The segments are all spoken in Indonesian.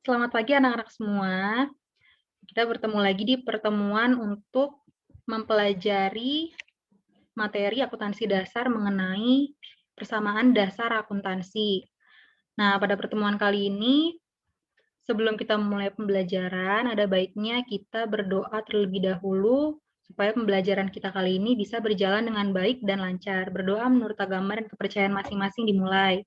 Selamat pagi anak-anak semua. Kita bertemu lagi di pertemuan untuk mempelajari materi akuntansi dasar mengenai persamaan dasar akuntansi. Nah, pada pertemuan kali ini, sebelum kita memulai pembelajaran, ada baiknya kita berdoa terlebih dahulu supaya pembelajaran kita kali ini bisa berjalan dengan baik dan lancar. Berdoa menurut agama dan kepercayaan masing-masing dimulai.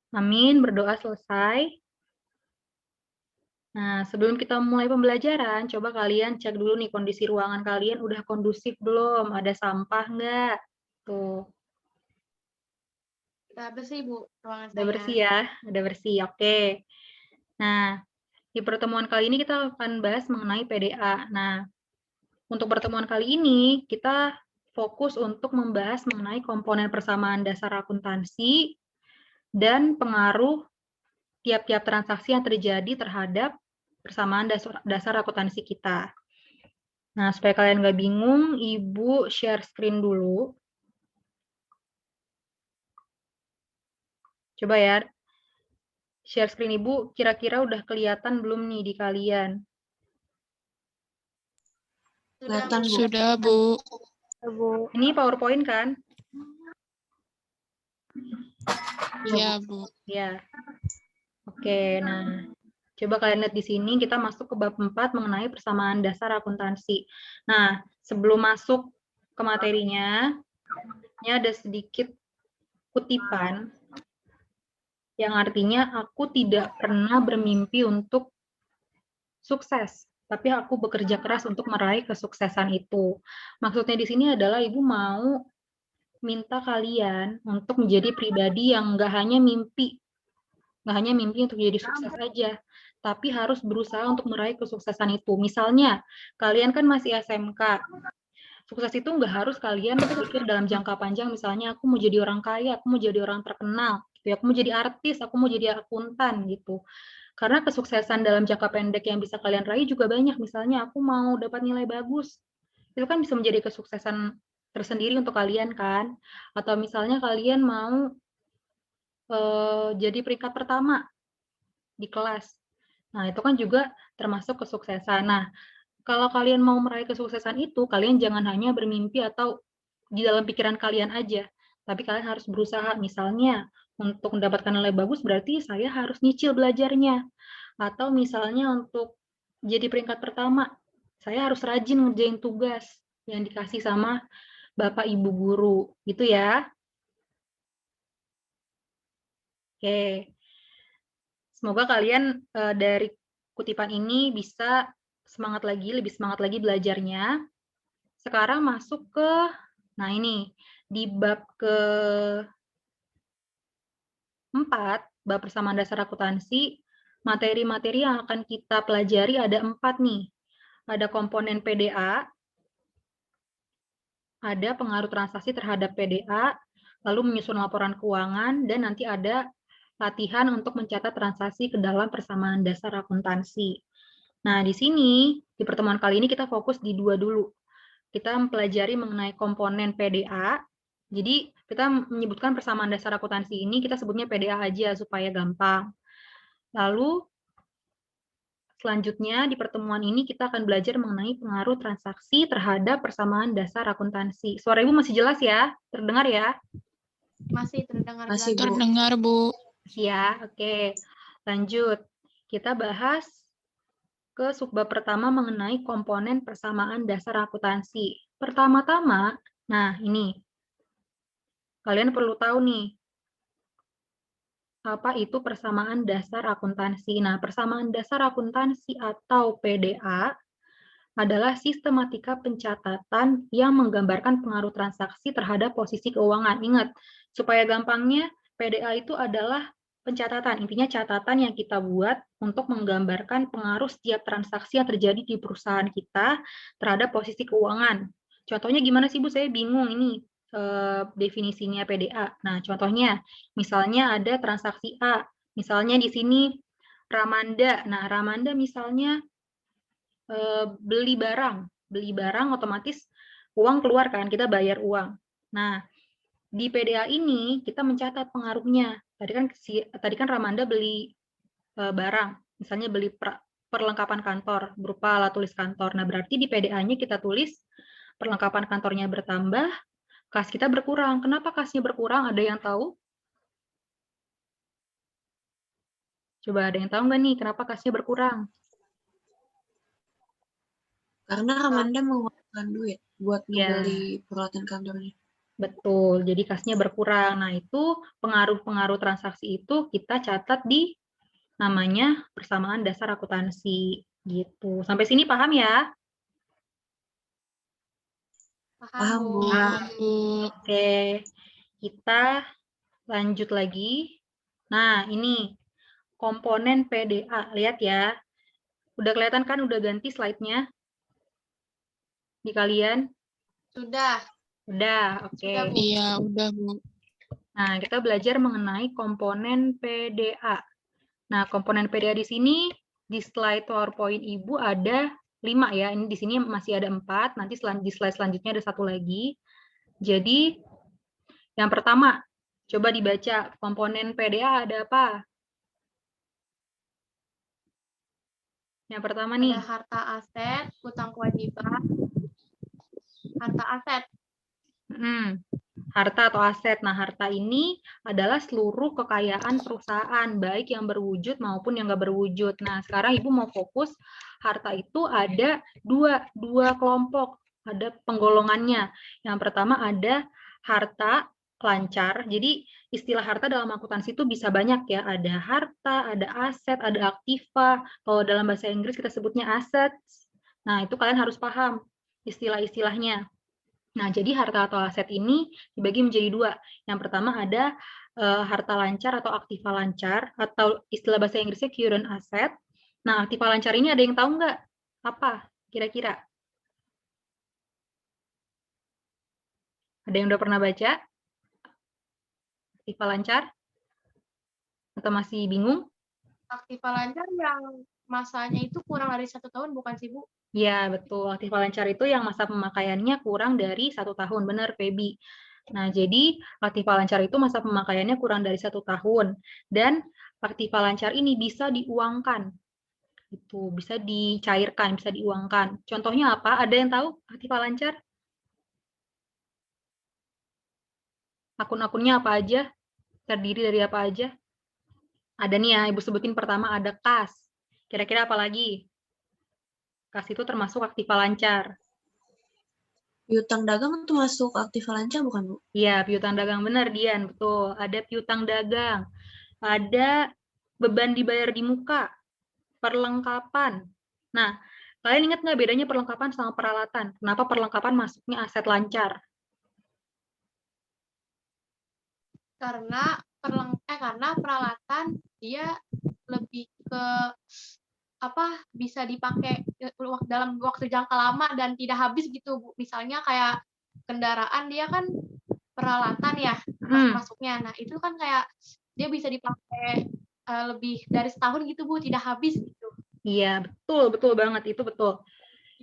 Amin, berdoa selesai. Nah, sebelum kita mulai pembelajaran, coba kalian cek dulu nih kondisi ruangan kalian udah kondusif belum? Ada sampah nggak? Tuh, Udah bersih, Bu, ruangan udah saya. bersih ya? Udah bersih, oke. Nah, di pertemuan kali ini kita akan bahas mengenai PDA. Nah, untuk pertemuan kali ini, kita fokus untuk membahas mengenai komponen persamaan dasar akuntansi dan pengaruh tiap-tiap transaksi yang terjadi terhadap persamaan dasar akuntansi kita. Nah, supaya kalian nggak bingung, Ibu share screen dulu. Coba ya, share screen Ibu kira-kira udah kelihatan belum nih di kalian? Kelihatan, Bu. Sudah, Bu. Ini PowerPoint kan? Iya, Bu. Ya. Oke, nah coba kalian lihat di sini kita masuk ke bab 4 mengenai persamaan dasar akuntansi. Nah, sebelum masuk ke materinya, ini ada sedikit kutipan yang artinya aku tidak pernah bermimpi untuk sukses, tapi aku bekerja keras untuk meraih kesuksesan itu. Maksudnya di sini adalah Ibu mau minta kalian untuk menjadi pribadi yang nggak hanya mimpi untuk jadi sukses aja, tapi harus berusaha untuk meraih kesuksesan itu. Misalnya, kalian kan masih SMK, sukses itu nggak harus kalian berpikir dalam jangka panjang, misalnya aku mau jadi orang kaya, aku mau jadi orang terkenal, gitu ya, aku mau jadi artis, aku mau jadi akuntan, gitu. Karena kesuksesan dalam jangka pendek yang bisa kalian raih juga banyak, misalnya aku mau dapat nilai bagus, itu kan bisa menjadi kesuksesan tersendiri untuk kalian kan, atau misalnya kalian mau jadi peringkat pertama di kelas. Nah, itu kan juga termasuk kesuksesan. Nah, kalau kalian mau meraih kesuksesan itu, kalian jangan hanya bermimpi atau di dalam pikiran kalian aja, tapi kalian harus berusaha. Misalnya, untuk mendapatkan nilai bagus berarti saya harus nyicil belajarnya. Atau misalnya untuk jadi peringkat pertama, saya harus rajin ngerjain tugas yang dikasih sama Bapak Ibu guru, gitu ya. Oke. Semoga kalian dari kutipan ini bisa lebih semangat lagi belajarnya. Sekarang masuk ke, nah ini, di bab keempat, bab persamaan dasar akuntansi, materi-materi yang akan kita pelajari ada 4 nih. Ada komponen PDA, ada pengaruh transaksi terhadap PDA, lalu menyusun laporan keuangan, dan nanti ada latihan untuk mencatat transaksi ke dalam persamaan dasar akuntansi. Nah, di sini, di pertemuan kali ini kita fokus di 2 dulu. Kita mempelajari mengenai komponen PDA. Jadi, kita menyebutkan persamaan dasar akuntansi ini, kita sebutnya PDA aja supaya gampang. Lalu, selanjutnya di pertemuan ini kita akan belajar mengenai pengaruh transaksi terhadap persamaan dasar akuntansi. Suara Ibu masih jelas ya? Terdengar ya? Masih terdengar Masih, jelas, Bu. terdengar, Bu. Ya, oke. Lanjut. Kita bahas ke subbab pertama mengenai komponen persamaan dasar akuntansi. Pertama-tama, nah ini, kalian perlu tahu nih, apa itu persamaan dasar akuntansi. Nah, persamaan dasar akuntansi atau PDA adalah sistematika pencatatan yang menggambarkan pengaruh transaksi terhadap posisi keuangan. Ingat, supaya gampangnya, PDA itu adalah pencatatan. Intinya catatan yang kita buat untuk menggambarkan pengaruh setiap transaksi yang terjadi di perusahaan kita terhadap posisi keuangan. Contohnya gimana sih Bu? Saya bingung ini definisinya PDA. Nah, contohnya, misalnya ada transaksi A. Misalnya di sini Ramanda. Nah, Ramanda misalnya beli barang otomatis uang keluar kan, kita bayar uang. Nah, di PDA ini kita mencatat pengaruhnya. Tadi kan Ramanda beli barang, misalnya beli perlengkapan kantor berupa alat tulis kantor. Nah, berarti di PDA-nya kita tulis perlengkapan kantornya bertambah, kas kita berkurang. Kenapa kasnya berkurang? Ada yang tahu? Coba ada yang tahu nggak nih kenapa kasnya berkurang? Karena Ramanda mengeluarkan duit buat Ya. membeli peralatan kantornya. Betul, jadi kasnya berkurang. Nah, itu pengaruh-pengaruh transaksi itu kita catat di namanya persamaan dasar akuntansi. Gitu. Sampai sini paham ya? Paham, Bu. Bu. Paham, Bu. Oke, kita lanjut lagi. Nah, ini komponen PDA. Lihat ya. Udah kelihatan kan udah ganti slide-nya di kalian? Sudah. Udah, oke. Sudah, Bu. Iya, udah, Bu. Nah, kita belajar mengenai komponen PDA. Nah, komponen PDA di sini di slide PowerPoint Ibu ada 5 ya. Ini di sini masih ada 4, nanti di slide selanjutnya ada 1 lagi. Jadi, yang pertama, coba dibaca komponen PDA ada apa? Yang pertama nih. Ada harta aset, utang kewajiban, harta aset. Harta atau aset. Nah, harta ini adalah seluruh kekayaan perusahaan, baik yang berwujud maupun yang nggak berwujud. Nah, sekarang Ibu mau fokus, harta itu ada dua kelompok, ada penggolongannya. Yang pertama ada harta lancar. Jadi, istilah harta dalam akuntansi itu bisa banyak ya. Ada harta, ada aset, ada aktiva. Kalau dalam bahasa Inggris kita sebutnya assets. Nah, itu kalian harus paham istilah-istilahnya. Nah, jadi harta atau aset ini dibagi menjadi 2. Yang pertama ada harta lancar atau aktiva lancar, atau istilah bahasa Inggrisnya current asset. Nah, aktiva lancar ini ada yang tahu nggak? Apa kira-kira? Ada yang udah pernah baca? Aktiva lancar? Atau masih bingung? Aktiva lancar yang masanya itu kurang dari 1 tahun, bukan sih, Bu? Ya, betul. Aktiva lancar itu yang masa pemakaiannya kurang dari 1 tahun. Benar, Feby. Nah, jadi aktiva lancar itu masa pemakaiannya kurang dari 1 tahun. Dan aktiva lancar ini bisa diuangkan. Itu bisa dicairkan, bisa diuangkan. Contohnya apa? Ada yang tahu aktiva lancar? Akun-akunnya apa aja? Terdiri dari apa aja? Ada nih ya, Ibu sebutin pertama ada kas. Kira-kira apa lagi? Kas itu termasuk aktiva lancar. Piutang dagang itu masuk aktiva lancar bukan, Bu? Iya, piutang dagang benar, Dian. Betul. Ada piutang dagang. Ada beban dibayar di muka. Perlengkapan. Nah, kalian ingat nggak bedanya perlengkapan sama peralatan? Kenapa perlengkapan masuknya aset lancar? Karena peralatan dia lebih ke bisa dipakai dalam waktu jangka lama dan tidak habis gitu, Bu. Misalnya kayak kendaraan dia kan peralatan ya masuknya. Nah, itu kan kayak dia bisa dipakai lebih dari setahun gitu, Bu, tidak habis gitu. Iya, betul banget, itu betul.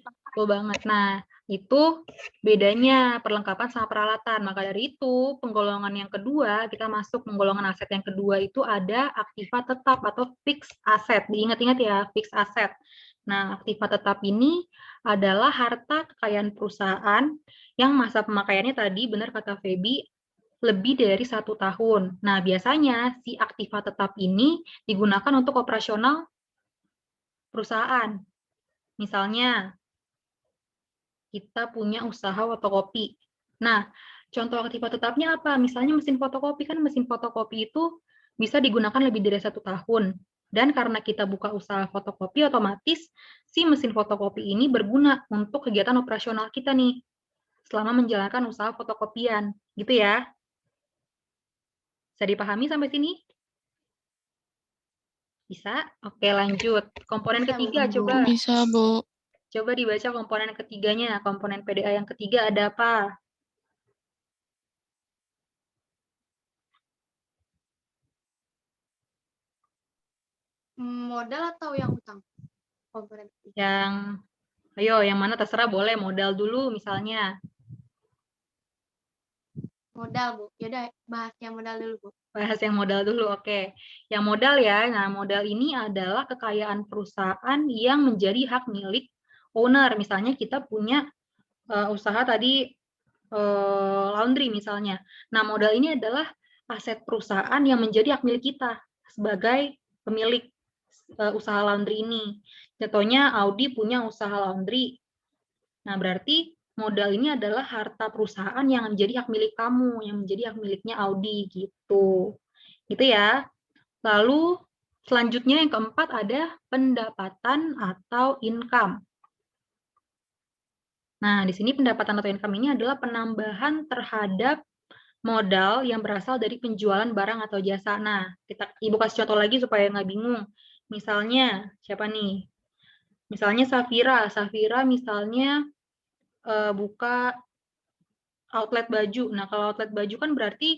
Betul banget. Nah, itu bedanya perlengkapan sama peralatan. Maka dari itu, penggolongan yang kedua, kita masuk penggolongan aset yang kedua itu ada aktiva tetap atau fixed asset. Diingat-ingat ya, fixed asset. Nah, aktiva tetap ini adalah harta kekayaan perusahaan yang masa pemakaiannya tadi, benar kata Feby, lebih dari 1 tahun. Nah, biasanya si aktiva tetap ini digunakan untuk operasional perusahaan. Misalnya, kita punya usaha fotokopi. Nah, contoh aktiva tetapnya apa? Misalnya mesin fotokopi, kan mesin fotokopi itu bisa digunakan lebih dari 1 tahun. Dan karena kita buka usaha fotokopi, otomatis si mesin fotokopi ini berguna untuk kegiatan operasional kita nih, selama menjalankan usaha fotokopian. Gitu ya. Bisa dipahami sampai sini? Bisa? Oke, lanjut. Komponen Bisa, ketiga, Bu. coba. Bisa, Bu. Coba dibaca komponen ketiganya. Komponen PDA yang ketiga ada apa? Modal atau yang utang? Komponen ketiga. Ayo, yang mana terserah boleh. Modal dulu misalnya. Modal, Bu. Yaudah, bahas yang modal dulu, Bu. Bahas yang modal dulu, oke. Yang modal ya, nah modal ini adalah kekayaan perusahaan yang menjadi hak milik owner. Misalnya kita punya usaha tadi laundry misalnya. Nah, modal ini adalah aset perusahaan yang menjadi hak milik kita sebagai pemilik usaha laundry ini. Contohnya Audi punya usaha laundry. Nah, berarti modal ini adalah harta perusahaan yang menjadi hak milik kamu, yang menjadi hak miliknya Audi gitu. Gitu ya. Lalu selanjutnya yang keempat ada pendapatan atau income. Nah, di sini pendapatan atau income ini adalah penambahan terhadap modal yang berasal dari penjualan barang atau jasa. Nah, Ibu kasih contoh lagi supaya nggak bingung. Misalnya, siapa nih? Misalnya Safira. Safira misalnya buka outlet baju. Nah, kalau outlet baju kan berarti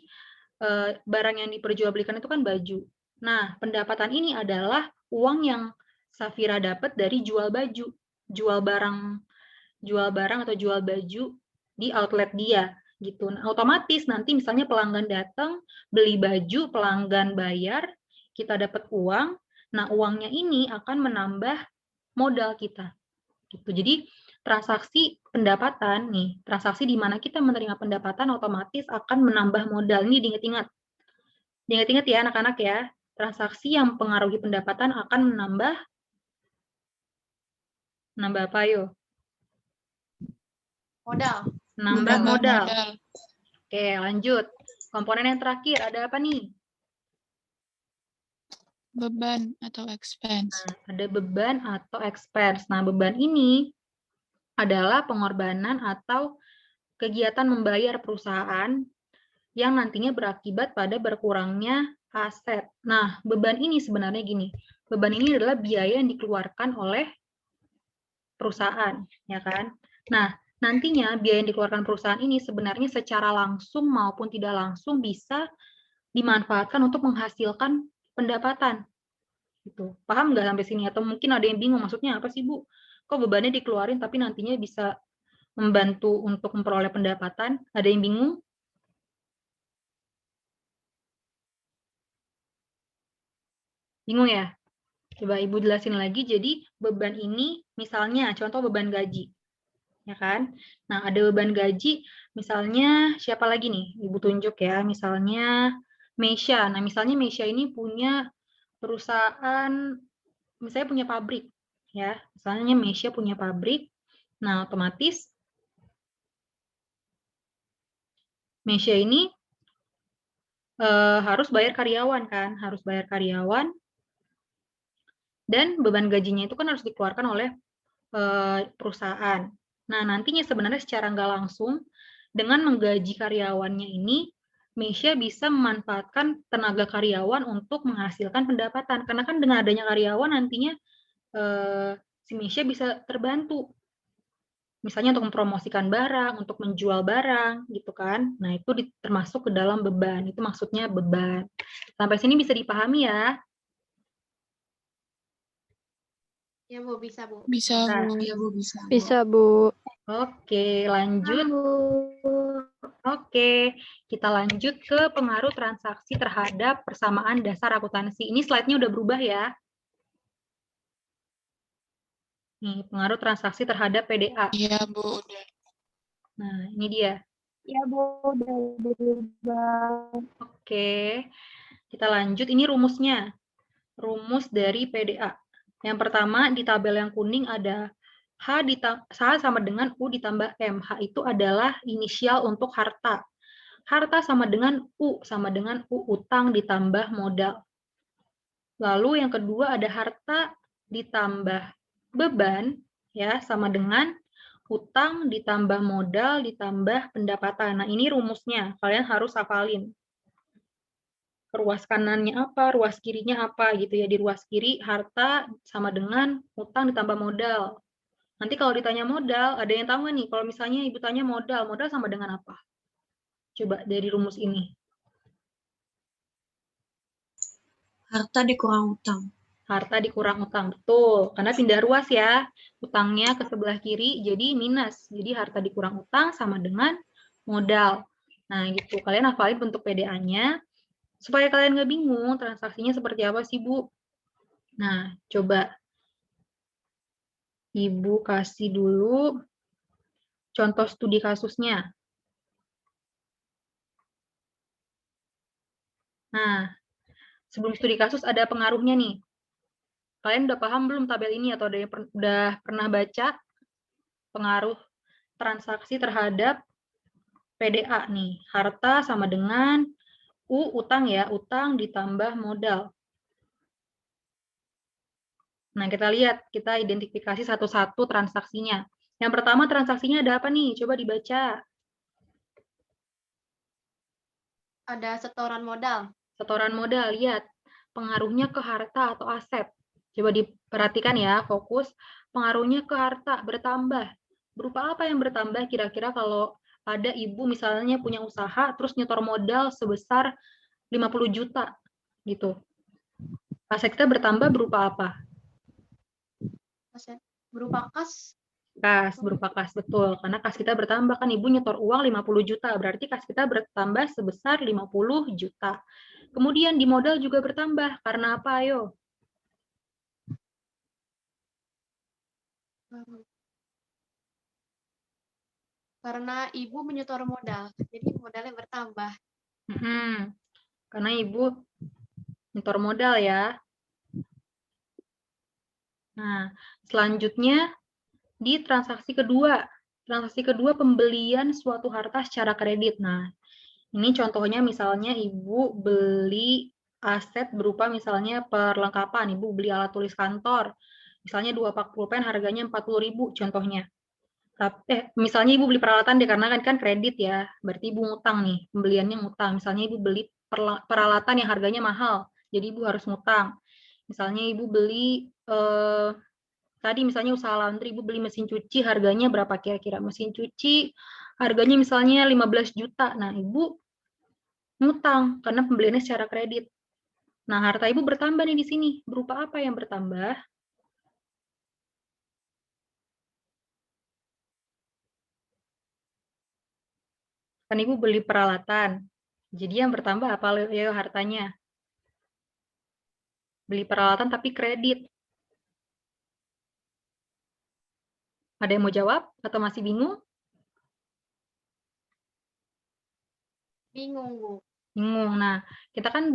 barang yang diperjualbelikan itu kan baju. Nah, pendapatan ini adalah uang yang Safira dapat dari jual baju, jual barang atau jual baju di outlet dia gitu. Nah, otomatis nanti misalnya pelanggan datang beli baju, pelanggan bayar, kita dapat uang. Nah, uangnya ini akan menambah modal kita. Gitu. Jadi transaksi pendapatan nih, transaksi di mana kita menerima pendapatan otomatis akan menambah modal. Ini diingat-ingat. Diingat-ingat ya anak-anak ya. Transaksi yang mempengaruhi pendapatan akan menambah apa yo? Modal. Nambah Modal. modal. Oke, lanjut. Komponen yang terakhir ada apa nih? Beban atau expense. Nah, ada beban atau expense. Nah, beban ini adalah pengorbanan atau kegiatan membayar perusahaan yang nantinya berakibat pada berkurangnya aset. Nah, beban ini sebenarnya gini. Beban ini adalah biaya yang dikeluarkan oleh perusahaan, ya kan? Nah, nantinya biaya yang dikeluarkan perusahaan ini sebenarnya secara langsung maupun tidak langsung bisa dimanfaatkan untuk menghasilkan pendapatan. Gitu. Paham nggak sampai sini? Atau mungkin ada yang bingung, maksudnya apa sih, Bu? Kok bebannya dikeluarin tapi nantinya bisa membantu untuk memperoleh pendapatan? Ada yang bingung? Bingung ya? Coba Ibu jelasin lagi. Jadi beban ini misalnya contoh beban gaji. Ya kan? Nah, ada beban gaji misalnya siapa lagi nih? Ibu tunjuk ya. Misalnya Meisha. Nah, misalnya Meisha ini punya perusahaan, misalnya punya pabrik ya. Misalnya Meisha punya pabrik. Nah, otomatis Meisha ini harus bayar karyawan kan, harus bayar karyawan, dan beban gajinya itu kan harus dikeluarkan oleh perusahaan. Nah, nantinya sebenarnya secara nggak langsung, dengan menggaji karyawannya ini, Meisha bisa memanfaatkan tenaga karyawan untuk menghasilkan pendapatan. Karena kan dengan adanya karyawan nantinya si Meisha bisa terbantu. Misalnya untuk mempromosikan barang, untuk menjual barang, gitu kan. Nah, itu termasuk ke dalam beban. Itu maksudnya beban. Sampai sini bisa dipahami ya? Ya, Bu, bisa, Bu. Bisa, Nah, Bu. Iya, Bu, bisa. Bu. Bisa, Bu. Oke, lanjut. Oke, kita lanjut ke pengaruh transaksi terhadap persamaan dasar akuntansi. Ini slide-nya udah berubah ya. Nih, pengaruh transaksi terhadap PDA. Iya, Bu. Udah. Nah, ini dia. Ya, Bu, udah berubah. Oke, kita lanjut. Ini rumusnya. Rumus dari PDA. Yang pertama, di tabel yang kuning ada H sama dengan U ditambah M. H itu adalah inisial untuk harta. Harta sama dengan U utang ditambah modal. Lalu yang kedua ada harta ditambah beban ya sama dengan utang ditambah modal ditambah pendapatan. Nah, ini rumusnya. Kalian harus hafalin. Ruas kanannya apa, ruas kirinya apa gitu ya. Di ruas kiri harta sama dengan utang ditambah modal. Nanti kalau ditanya modal, ada yang tahu nggak nih? Kalau misalnya Ibu tanya modal sama dengan apa? Coba dari rumus ini. Harta dikurang utang. Harta dikurang utang, betul. Karena pindah ruas ya. Utangnya ke sebelah kiri jadi minus. Jadi harta dikurang utang sama dengan modal. Nah, gitu. Kalian hafalin bentuk PDA-nya. Supaya kalian nggak bingung, transaksinya seperti apa sih, Bu? Nah, coba Ibu kasih dulu contoh studi kasusnya. Nah, sebelum studi kasus ada pengaruhnya nih. Kalian udah paham belum tabel ini atau ada yang udah pernah baca pengaruh transaksi terhadap PDA nih? Harta sama dengan utang ya, utang ditambah modal. Nah, kita lihat, kita identifikasi satu-satu transaksinya. Yang pertama transaksinya ada apa nih? Coba dibaca. Ada setoran modal. Setoran modal, lihat. Pengaruhnya ke harta atau aset. Coba diperhatikan ya, fokus. Pengaruhnya ke harta, bertambah. Berupa apa yang bertambah kira-kira kalau ada ibu misalnya punya usaha, terus nyetor modal sebesar 50 juta, gitu. Aset kita bertambah berupa apa? Aset berupa kas. Kas, berupa kas, betul. Karena kas kita bertambah, kan ibu nyetor uang 50 juta, berarti kas kita bertambah sebesar 50 juta. Kemudian di modal juga bertambah, karena apa, ayo? Karena ibu menyetor modal, jadi modalnya bertambah. Karena ibu nyetor modal ya. Nah, selanjutnya di transaksi kedua. Transaksi kedua pembelian suatu harta secara kredit. Nah, ini contohnya misalnya ibu beli aset berupa misalnya perlengkapan. Ibu beli alat tulis kantor. Misalnya 2 pak pulpen harganya 40.000 contohnya. Misalnya ibu beli peralatan deh karena kan kredit ya. Berarti ibu ngutang nih, pembeliannya ngutang. Misalnya ibu beli peralatan yang harganya mahal. Jadi ibu harus ngutang. Misalnya ibu beli tadi misalnya usaha laundry, ibu beli mesin cuci harganya berapa kira-kira? Mesin cuci harganya misalnya 15 juta. Nah, ibu ngutang karena pembeliannya secara kredit. Nah, harta ibu bertambah nih di sini. Berupa apa yang bertambah? Kan ibu beli peralatan. Jadi yang bertambah apa ya hartanya? Beli peralatan tapi kredit. Ada yang mau jawab atau masih bingung? Bingung, Bu. Bingung. Nah, kita kan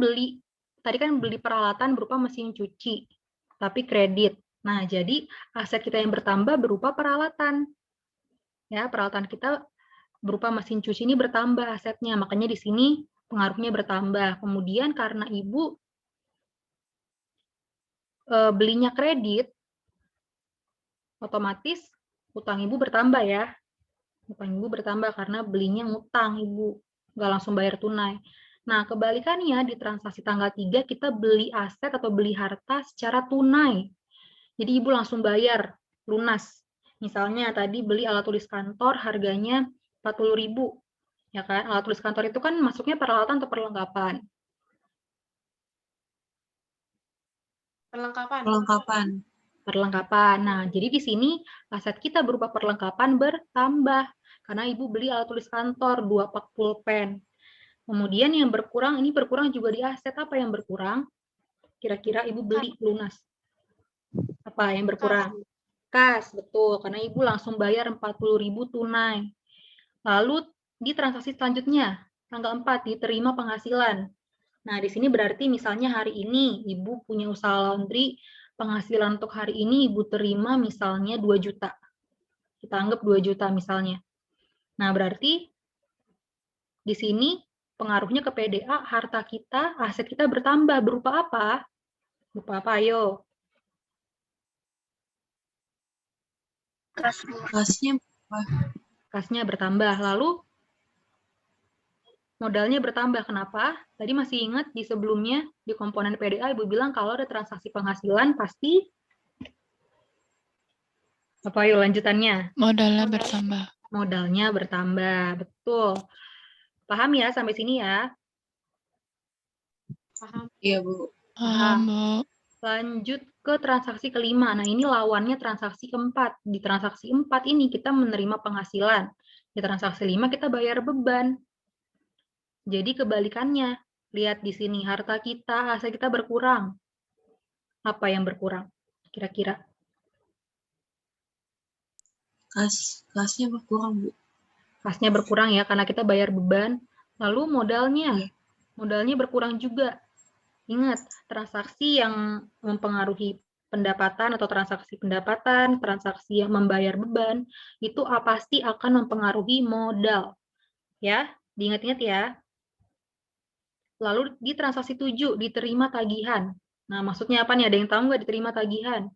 tadi kan beli peralatan berupa mesin cuci, tapi kredit. Nah, jadi aset kita yang bertambah berupa peralatan. Ya, peralatan kita berupa mesin cuci ini bertambah asetnya, makanya di sini pengaruhnya bertambah. Kemudian karena ibu belinya kredit, otomatis utang ibu bertambah ya. Utang ibu bertambah karena belinya ngutang ibu, nggak langsung bayar tunai. Nah, kebalikannya di transaksi tanggal 3 kita beli aset atau beli harta secara tunai. Jadi ibu langsung bayar lunas. Misalnya tadi beli alat tulis kantor harganya 40.000. Ya kan? Alat tulis kantor itu kan masuknya peralatan atau perlengkapan? Perlengkapan. Perlengkapan. Perlengkapan. Nah, jadi di sini aset kita berupa perlengkapan bertambah karena ibu beli alat tulis kantor 2 pak pulpen. Kemudian yang berkurang, ini berkurang juga di aset. Apa yang berkurang? Kira-kira ibu beli lunas. Apa yang berkurang? Kas, betul. Karena ibu langsung bayar 40.000 tunai. Lalu di transaksi selanjutnya, tanggal 4, diterima penghasilan. Nah, di sini berarti misalnya hari ini ibu punya usaha laundry, penghasilan untuk hari ini ibu terima misalnya 2 juta. Kita anggap 2 juta misalnya. Nah, berarti di sini pengaruhnya ke PDA, harta kita, aset kita bertambah. Berupa apa? Berupa apa? Ayo. Kasnya Kasnya bertambah. Lalu modalnya bertambah. Kenapa? Tadi masih ingat di sebelumnya, di komponen PDA, Ibu bilang kalau ada transaksi penghasilan, pasti apa yuk lanjutannya? Modalnya bertambah. Modalnya bertambah. Betul. Paham ya sampai sini ya? Paham. Iya, Bu. Paham, Bu. Lanjut ke transaksi kelima. Nah, ini lawannya transaksi keempat. Di transaksi 4 ini kita menerima penghasilan. Di transaksi 5 kita bayar beban. Jadi kebalikannya. Lihat di sini, harta kita, aset kita berkurang. Apa yang berkurang? Kira-kira. Kasnya berkurang, Bu. Kasnya berkurang ya, karena kita bayar beban. Lalu modalnya berkurang juga. Ingat, transaksi yang mempengaruhi pendapatan atau transaksi pendapatan, transaksi yang membayar beban, itu pasti akan mempengaruhi modal. Ya, diingat-ingat ya. Lalu di transaksi 7, diterima tagihan. Nah, maksudnya apa nih? Ada yang tahu nggak diterima tagihan?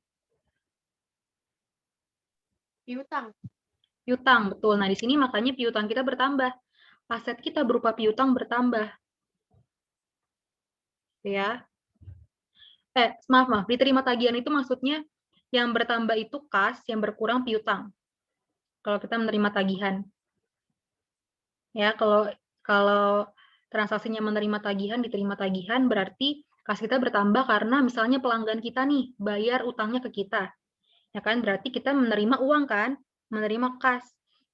Piutang. Piutang, betul. Nah, di sini makanya piutang kita bertambah. Aset kita berupa piutang bertambah. Ya. Maaf, diterima tagihan itu maksudnya yang bertambah itu kas, yang berkurang piutang. Kalau kita menerima tagihan. Ya, kalau transaksinya menerima tagihan, diterima tagihan, berarti kas kita bertambah karena misalnya pelanggan kita nih bayar utangnya ke kita. Ya kan, berarti kita menerima uang kan, menerima kas.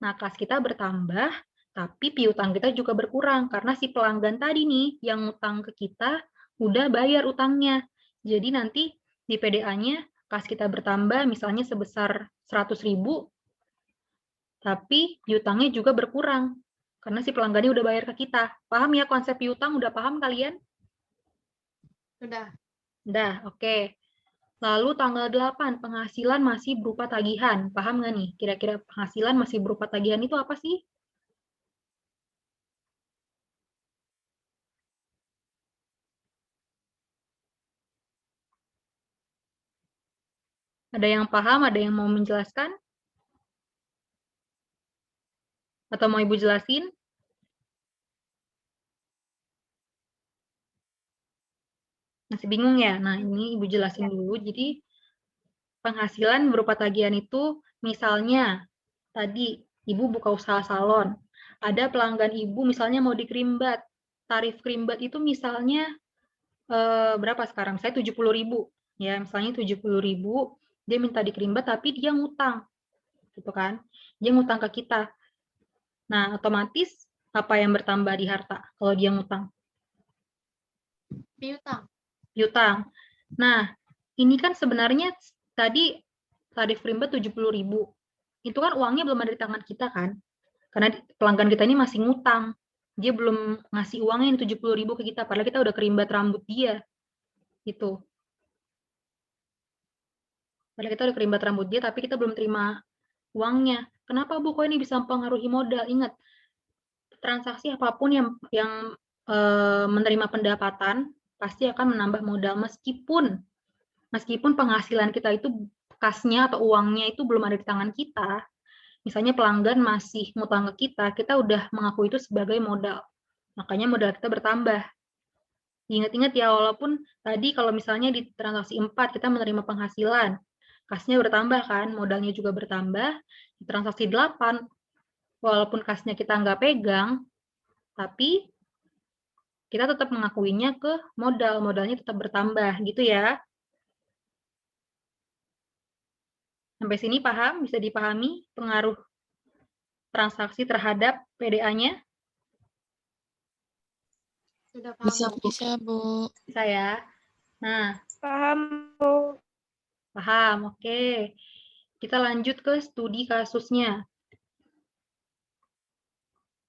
Nah, kas kita bertambah, tapi piutang kita juga berkurang karena si pelanggan tadi nih yang utang ke kita udah bayar utangnya. Jadi nanti di PDA-nya kas kita bertambah misalnya sebesar 100.000, tapi piutangnya juga berkurang karena si pelanggannya udah bayar ke kita. Paham ya konsep piutang? Udah paham kalian? Sudah. Udah, oke. Lalu tanggal 8, penghasilan masih berupa tagihan. Paham nggak nih? Kira-kira penghasilan masih berupa tagihan itu apa sih? Ada yang paham? Ada yang mau menjelaskan? Atau mau Ibu jelasin? Masih bingung ya? Nah, ini Ibu jelasin dulu. Jadi, penghasilan berupa tagihan itu misalnya, tadi Ibu buka usaha salon. Ada pelanggan Ibu misalnya mau dikrimbat. Tarif krimbat itu misalnya berapa sekarang? Saya 70.000. Ya, misalnya 70.000, dia minta dikrimbat tapi dia ngutang. Gitu kan? Dia ngutang ke kita. Nah, otomatis apa yang bertambah di harta kalau dia ngutang? Piutang. Piutang. Nah, ini kan sebenarnya tadi tarif krimbat 70.000. Itu kan uangnya belum ada di tangan kita kan? Karena pelanggan kita ini masih ngutang. Dia belum ngasih uangnya yang 70.000 ke kita, padahal kita udah kerimbat rambut dia. Gitu. Padahal kita udah kerimbat rambut dia, tapi kita belum terima uangnya. Kenapa Bu kok ini bisa mempengaruhi modal? Ingat, transaksi apapun yang menerima pendapatan pasti akan menambah modal meskipun penghasilan kita itu kasnya atau uangnya itu belum ada di tangan kita. Misalnya pelanggan masih ngutang ke kita, kita udah mengaku itu sebagai modal. Makanya modal kita bertambah. Ingat-ingat ya, walaupun tadi kalau misalnya di transaksi 4 kita menerima penghasilan, kasnya bertambah kan, modalnya juga bertambah. Di transaksi 8, walaupun kasnya kita nggak pegang, tapi kita tetap mengakuinya ke modalnya tetap bertambah, gitu ya. Sampai sini paham? Bisa dipahami pengaruh transaksi terhadap PDA-nya? Sudah paham. Bisa, Bu. Bisa, Bu. Bisa ya. Nah, Paham, Bu. paham. Oke. Kita lanjut ke studi kasusnya.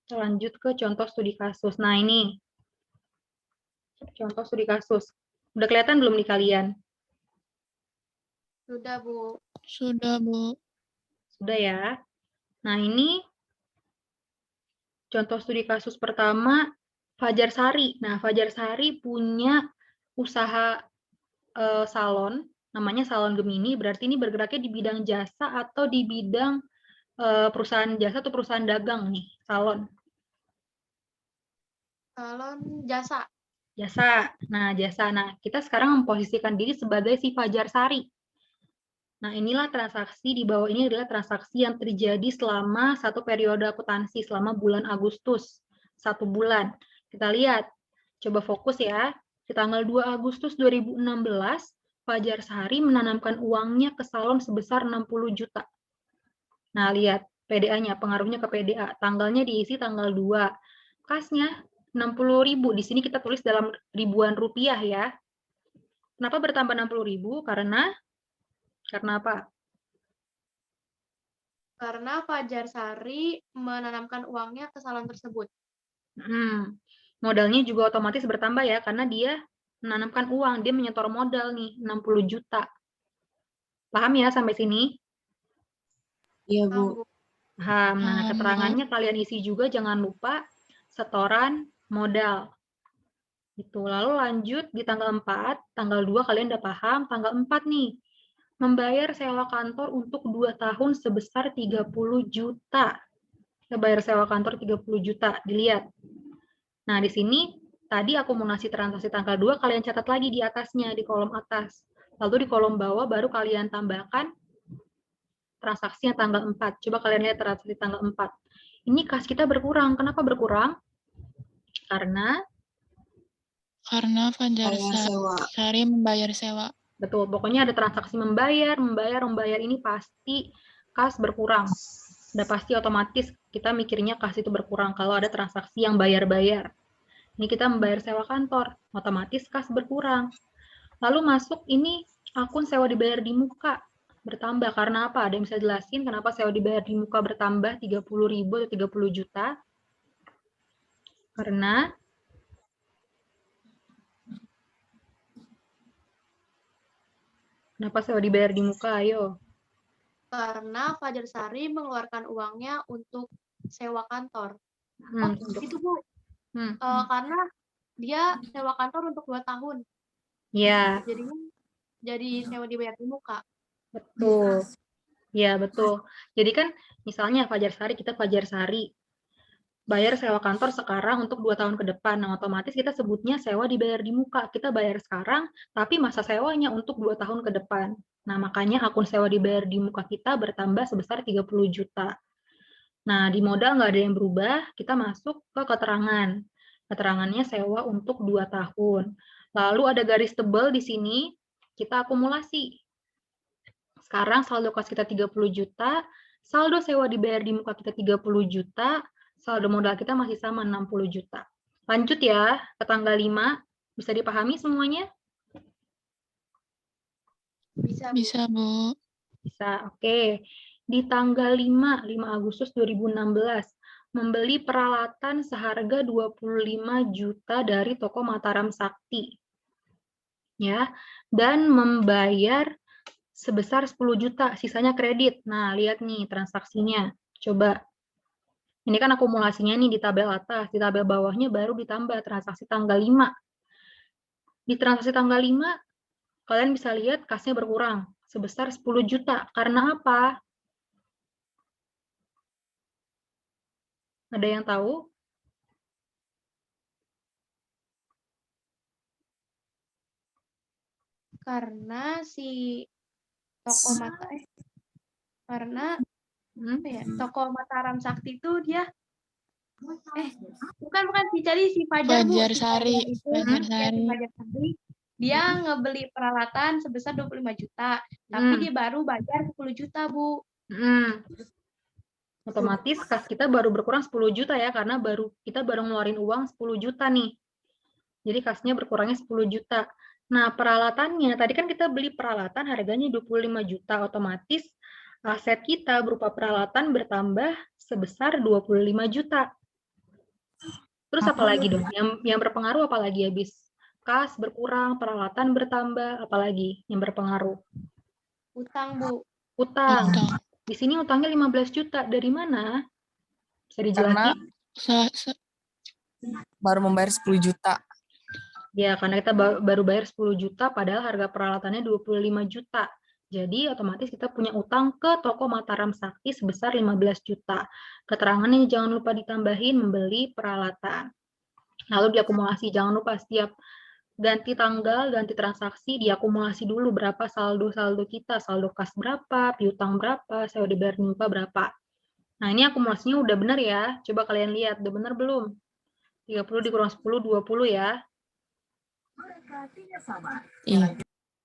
Kita lanjut ke contoh studi kasus. Nah, ini contoh studi kasus. Udah kelihatan belum di kalian? Sudah, Bu. Sudah, Bu. Sudah ya. Nah, ini contoh studi kasus pertama, Fajar Sari. Nah, Fajar Sari punya usaha salon, namanya Salon Gemini, berarti ini bergeraknya di bidang jasa atau di bidang perusahaan jasa atau perusahaan dagang nih, salon. Salon jasa. Jasa. Nah, jasa. Nah, kita sekarang memposisikan diri sebagai si Fajar Sari. Nah, inilah transaksi di bawah ini adalah transaksi yang terjadi selama satu periode akuntansi, selama bulan Agustus. 1 bulan. Kita lihat. Coba fokus ya. Di tanggal 2 Agustus 2016, Fajar Sari menanamkan uangnya ke salon sebesar 60 juta. Nah, lihat PDA-nya, pengaruhnya ke PDA. Tanggalnya diisi tanggal 2. Kasnya 60.000. Di sini kita tulis dalam ribuan rupiah ya. Kenapa bertambah 60.000? Karena apa? Karena Fajar Sari menanamkan uangnya ke salon tersebut. Modalnya juga otomatis bertambah ya, karena dia menanamkan uang, dia menyetor modal nih, 60 juta. Paham ya sampai sini? Iya, Paham, Bu. Bu? Paham. Nah, Paham, Bu. keterangannya kalian isi juga, jangan lupa setoran modal. Gitu. Lalu lanjut di tanggal 4, tanggal 2 kalian udah paham, tanggal 4 nih, membayar sewa kantor untuk 2 tahun sebesar 30 juta. Kita bayar sewa kantor 30 juta, dilihat. Nah, di sini tadi akumulasi transaksi tanggal 2 kalian catat lagi di atasnya, di kolom atas. Lalu di kolom bawah baru kalian tambahkan transaksi yang tanggal 4. Coba kalian lihat transaksi tanggal 4. Ini kas kita berkurang. Kenapa berkurang? Karena Fajar Bayar sewa. Sari membayar sewa. betul, pokoknya ada transaksi membayar ini pasti kas berkurang. Udah pasti otomatis kita mikirnya kas itu berkurang kalau ada transaksi yang bayar-bayar. Ini kita membayar sewa kantor, otomatis kas berkurang. Lalu masuk ini akun sewa dibayar di muka bertambah karena apa? Ada yang bisa jelasin kenapa sewa dibayar di muka bertambah 30.000 atau 30 juta? Karena kenapa sewa dibayar di muka? Ayo. Karena Fajar Sari mengeluarkan uangnya untuk sewa kantor. Itu Bu. Karena dia sewa kantor untuk 2 tahun. Ya. Jadinya jadi sewa dibayar di muka. Betul. Ya, betul. Jadi kan misalnya Fajar Sari, kita Fajar Sari bayar sewa kantor sekarang untuk 2 tahun ke depan. Nah, otomatis kita sebutnya sewa dibayar di muka. Kita bayar sekarang, tapi masa sewanya untuk 2 tahun ke depan. Nah, makanya akun sewa dibayar di muka kita bertambah sebesar 30 juta. Nah, di modal nggak ada yang berubah, kita masuk ke keterangan. Keterangannya sewa untuk 2 tahun. Lalu ada garis tebal di sini, kita akumulasi. Sekarang saldo kas kita 30 juta, saldo sewa dibayar di muka kita 30 juta, saldo modal kita masih sama 60 juta. Lanjut ya, ke tanggal 5. Bisa dipahami semuanya? Bisa, Bu. Bisa, Bu. Bisa, oke. Di tanggal 5 Agustus 2016, membeli peralatan seharga 25 juta dari toko Mataram Sakti. Ya, dan membayar sebesar 10 juta, sisanya kredit. Nah, lihat nih transaksinya. Coba. Ini kan akumulasinya nih di tabel atas, di tabel bawahnya baru ditambah transaksi tanggal 5. Di transaksi tanggal 5, kalian bisa lihat kasnya berkurang sebesar 10 juta. Karena apa? Ada yang tahu? Karena si toko karena toko Mataram Sakti itu dia bukan jadi si Fajar, Bu. Fajar Si Sari. itu, Fajar si Sari. Fajar Sari, dia ngebeli peralatan sebesar 25 juta, tapi dia baru bayar 10 juta, Bu. Otomatis kas kita baru berkurang 10 juta ya, karena kita baru ngeluarin uang 10 juta nih. Jadi kasnya berkurangnya 10 juta. Nah, peralatannya, tadi kan kita beli peralatan harganya 25 juta, otomatis aset kita berupa peralatan bertambah sebesar 25 juta. Terus apa lagi dong? Yang berpengaruh apa lagi habis? Kas berkurang, peralatan bertambah, apalagi yang berpengaruh? Utang, Bu. Utang. Di sini utangnya 15 juta. Dari mana? Bisa dijelasin? Baru membayar 10 juta. Ya, karena kita baru bayar 10 juta, padahal harga peralatannya 25 juta. Jadi, otomatis kita punya utang ke toko Mataram Sakti sebesar 15 juta. Keterangannya jangan lupa ditambahin membeli peralatan. Lalu diakumulasi, jangan lupa setiap ganti tanggal, ganti transaksi, diakumulasi dulu berapa saldo-saldo kita, saldo kas berapa, piutang berapa, sewa dibayar di muka berapa. Nah, ini akumulasinya udah benar ya. Coba kalian lihat, udah benar belum? 30 dikurang 10, 20 ya. Iya.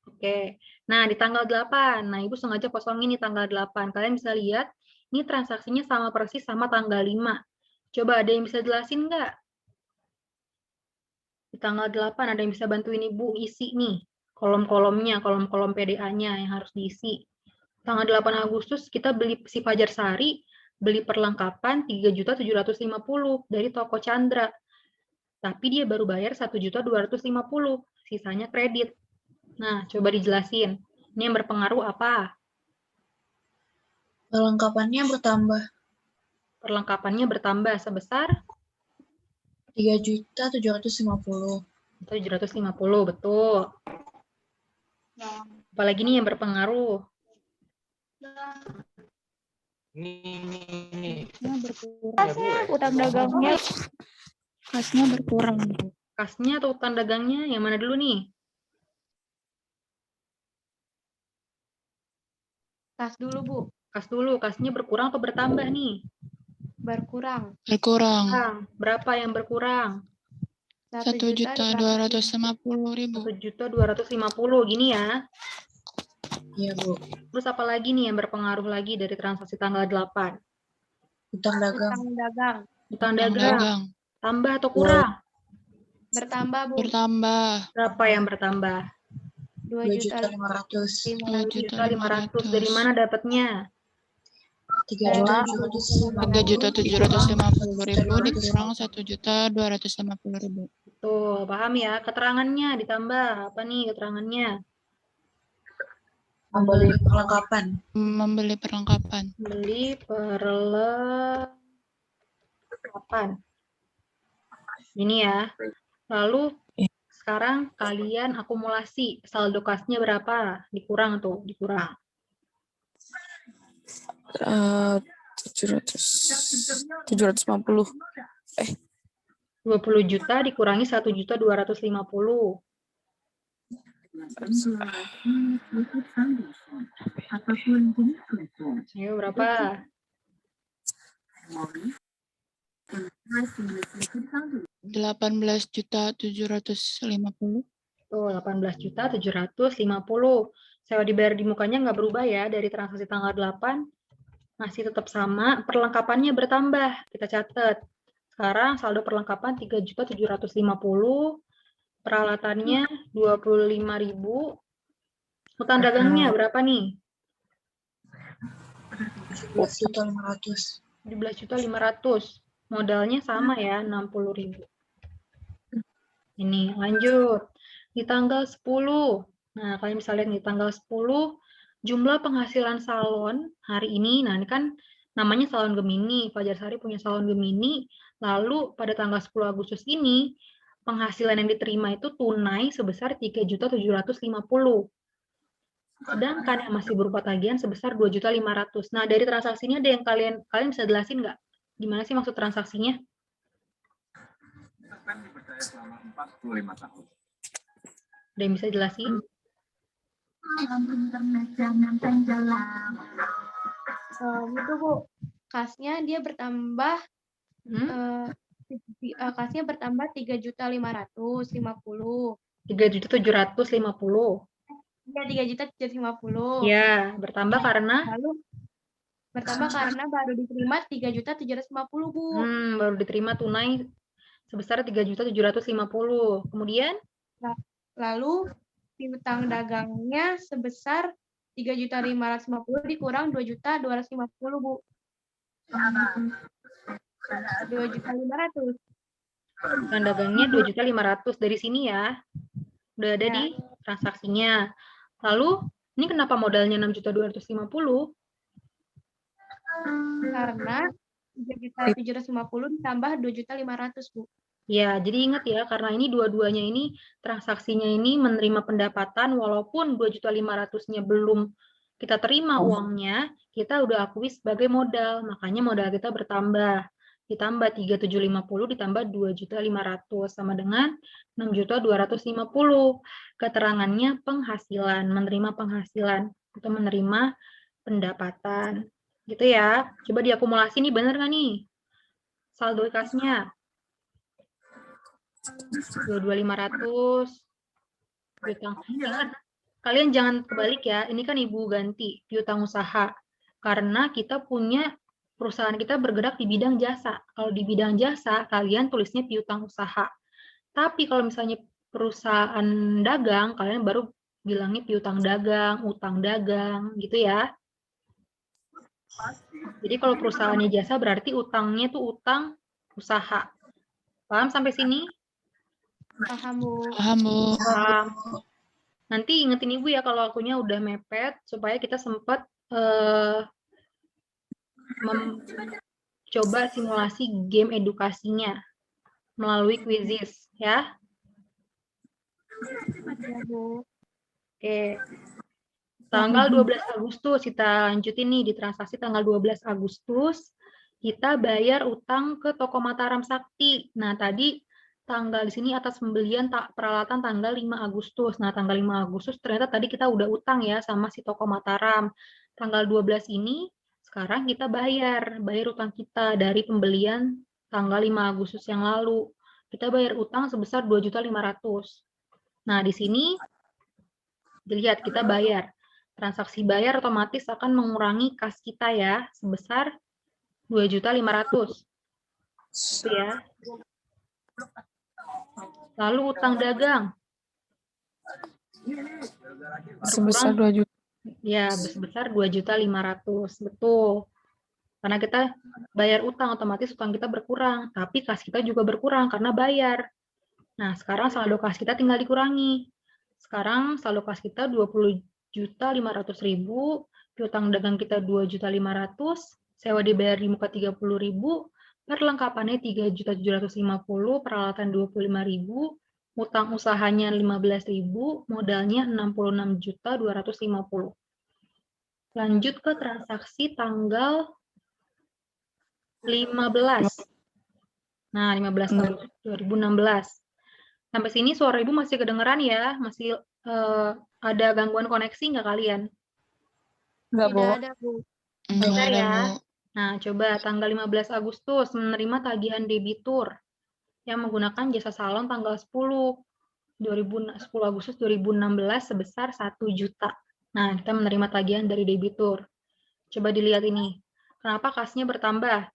Oke. Nah, di tanggal 8. Nah, Ibu sengaja kosongin di tanggal 8. Kalian bisa lihat, ini transaksinya sama persis sama tanggal 5. Coba ada yang bisa jelasin nggak? Di tanggal 8 ada yang bisa bantuin Ibu isi nih kolom-kolomnya, kolom-kolom PDA-nya yang harus diisi. Tanggal 8 Agustus kita beli si Fajar Sari, beli perlengkapan 3.750.000 dari toko Chandra. Tapi dia baru bayar 1.250.000, sisanya kredit. Nah, coba dijelasin. Ini yang berpengaruh apa? Perlengkapannya bertambah Perlengkapannya bertambah sebesar 3.750.000. 750, betul. Apalagi nih yang berpengaruh. Utang dagangnya kasnya berkurang. Kasnya atau utang dagangnya, yang mana dulu nih? Kas dulu, Bu. Kas dulu, kasnya berkurang atau bertambah nih? Berkurang. Berkurang. Berapa yang berkurang? 1.250.000. 1.250.000, gini ya. Iya, Bu. Terus apa lagi nih yang berpengaruh lagi dari transaksi tanggal 8? Utang dagang. Utang dagang. Utang Utang dagang. dagang. Tambah atau kurang? Bertambah, Bu. Bertambah. Berapa yang bertambah? 2.500.000. 2.500.000. Dari mana dapatnya? 3.750.000 dikurang 1.250.000. Tuh, paham ya? Keterangannya ditambah. Apa nih keterangannya? Membeli perlengkapan. Membeli perlengkapan. Beli perlengkapan. Ini ya. Lalu sekarang kalian akumulasi saldo kasnya berapa? Dikurang tuh, dikurang. 750. 20 juta dikurangi 1.250.000. Ayo berapa? 18.750.000. Tuh, 18.750.000. Sewa dibayar di mukanya nggak berubah ya dari transaksi tanggal 8. Masih tetap sama, perlengkapannya bertambah. Kita catat. Sekarang saldo perlengkapan 3.750.000, peralatannya 25.000. Utang dagangnya berapa nih? 17.500.000. 17.500.000. Modalnya sama ya, 60.000. Ini lanjut. Di tanggal 10. Nah, kalian bisa lihat di tanggal 10 jumlah penghasilan salon hari ini. Nah, ini kan namanya salon Gemini. Fajar Sari punya salon Gemini. Lalu pada tanggal 10 Agustus ini penghasilan yang diterima itu tunai sebesar 3.750.000. Sedangkan yang masih berupa tagihan sebesar 2.500.000. Nah, dari transaksi ini ada yang kalian bisa jelasin nggak? Gimana sih maksud transaksinya? Selama 45 tahun. Ada yang bisa jelasin? Itu, Bu. Kasnya dia bertambah kasnya bertambah 3.550.000. 3.750.000. Iya, 3.750.000. Ya, bertambah karena? Lalu bertambah karena baru diterima 3.750.000, Bu. Baru diterima tunai sebesar 3.750.000. Kemudian? Lalu piutang dagangnya sebesar 3.550.000 dikurang 2.250.000, Bu. 2.500.000. Piutang dagangnya 2.500.000 dari sini ya. Udah ada di transaksinya. Lalu, ini kenapa modalnya 6.250.000? Karena 3.750.000 ditambah 2.500.000, Bu. Ya, jadi ingat ya, karena ini dua-duanya ini transaksinya ini menerima pendapatan walaupun 2.500.000-nya belum kita terima uangnya, kita udah akui sebagai modal. Makanya modal kita bertambah. Ditambah 3.750 ditambah 2.500.000 sama dengan 6.250.000. Keterangannya penghasilan, menerima penghasilan atau menerima pendapatan. Gitu ya. Coba diakumulasi nih, bener nggak nih? Saldo kasnya 22.500. Ingat, kalian jangan kebalik ya. Ini kan Ibu ganti piutang usaha. Karena kita punya perusahaan kita bergerak di bidang jasa. Kalau di bidang jasa, kalian tulisnya piutang usaha. Tapi kalau misalnya perusahaan dagang, kalian baru bilangnya piutang dagang, utang dagang, gitu ya. Jadi kalau perusahaannya jasa berarti utangnya tuh utang usaha. Paham sampai sini? Paham, Bu. Paham, Bu. Paham. Nanti ingetin Ibu ya kalau akunya udah mepet, supaya kita sempat coba simulasi game edukasinya melalui quizzes ya. Ya, Bu. Oke. Tanggal 12 Agustus kita lanjutin nih di transaksi tanggal 12 Agustus kita bayar utang ke toko Mataram Sakti. Nah, tadi tanggal di sini atas pembelian peralatan tanggal 5 Agustus. Nah, tanggal 5 Agustus ternyata tadi kita udah utang ya sama si toko Mataram. Tanggal 12 ini sekarang kita bayar utang kita dari pembelian tanggal 5 Agustus yang lalu. Kita bayar utang sebesar 2.500.000. Nah, di sini dilihat kita bayar. Transaksi bayar otomatis akan mengurangi kas kita ya sebesar 2.500.000. Itu ya. Lalu utang dagang. Sebesar 2 juta. Ya, sebesar 2.500.000. Betul. Karena kita bayar utang, otomatis utang kita berkurang. Tapi kas kita juga berkurang karena bayar. Nah, sekarang saldo kas kita tinggal dikurangi. Sekarang saldo kas kita 20.500.000, piutang dagang kita 2.500.000, sewa dibayar di muka 30.000, perlengkapannya 3.750.000, peralatan 25.000, utang usahanya 15.000, modalnya 66.250. Lanjut ke transaksi tanggal 15. Nah, 15 Agustus 2016. Sampai sini suara Ibu masih kedengeran ya? Masih ada gangguan koneksi nggak kalian? Enggak, Bu. Tidak ada, Bu. Enggak Bentar ada, ya. Bu. Nah, coba tanggal 15 Agustus menerima tagihan debitur yang menggunakan jasa salon tanggal 10 Agustus 2016 sebesar 1 juta. Nah, kita menerima tagihan dari debitur. Coba dilihat ini. Kenapa kasnya bertambah?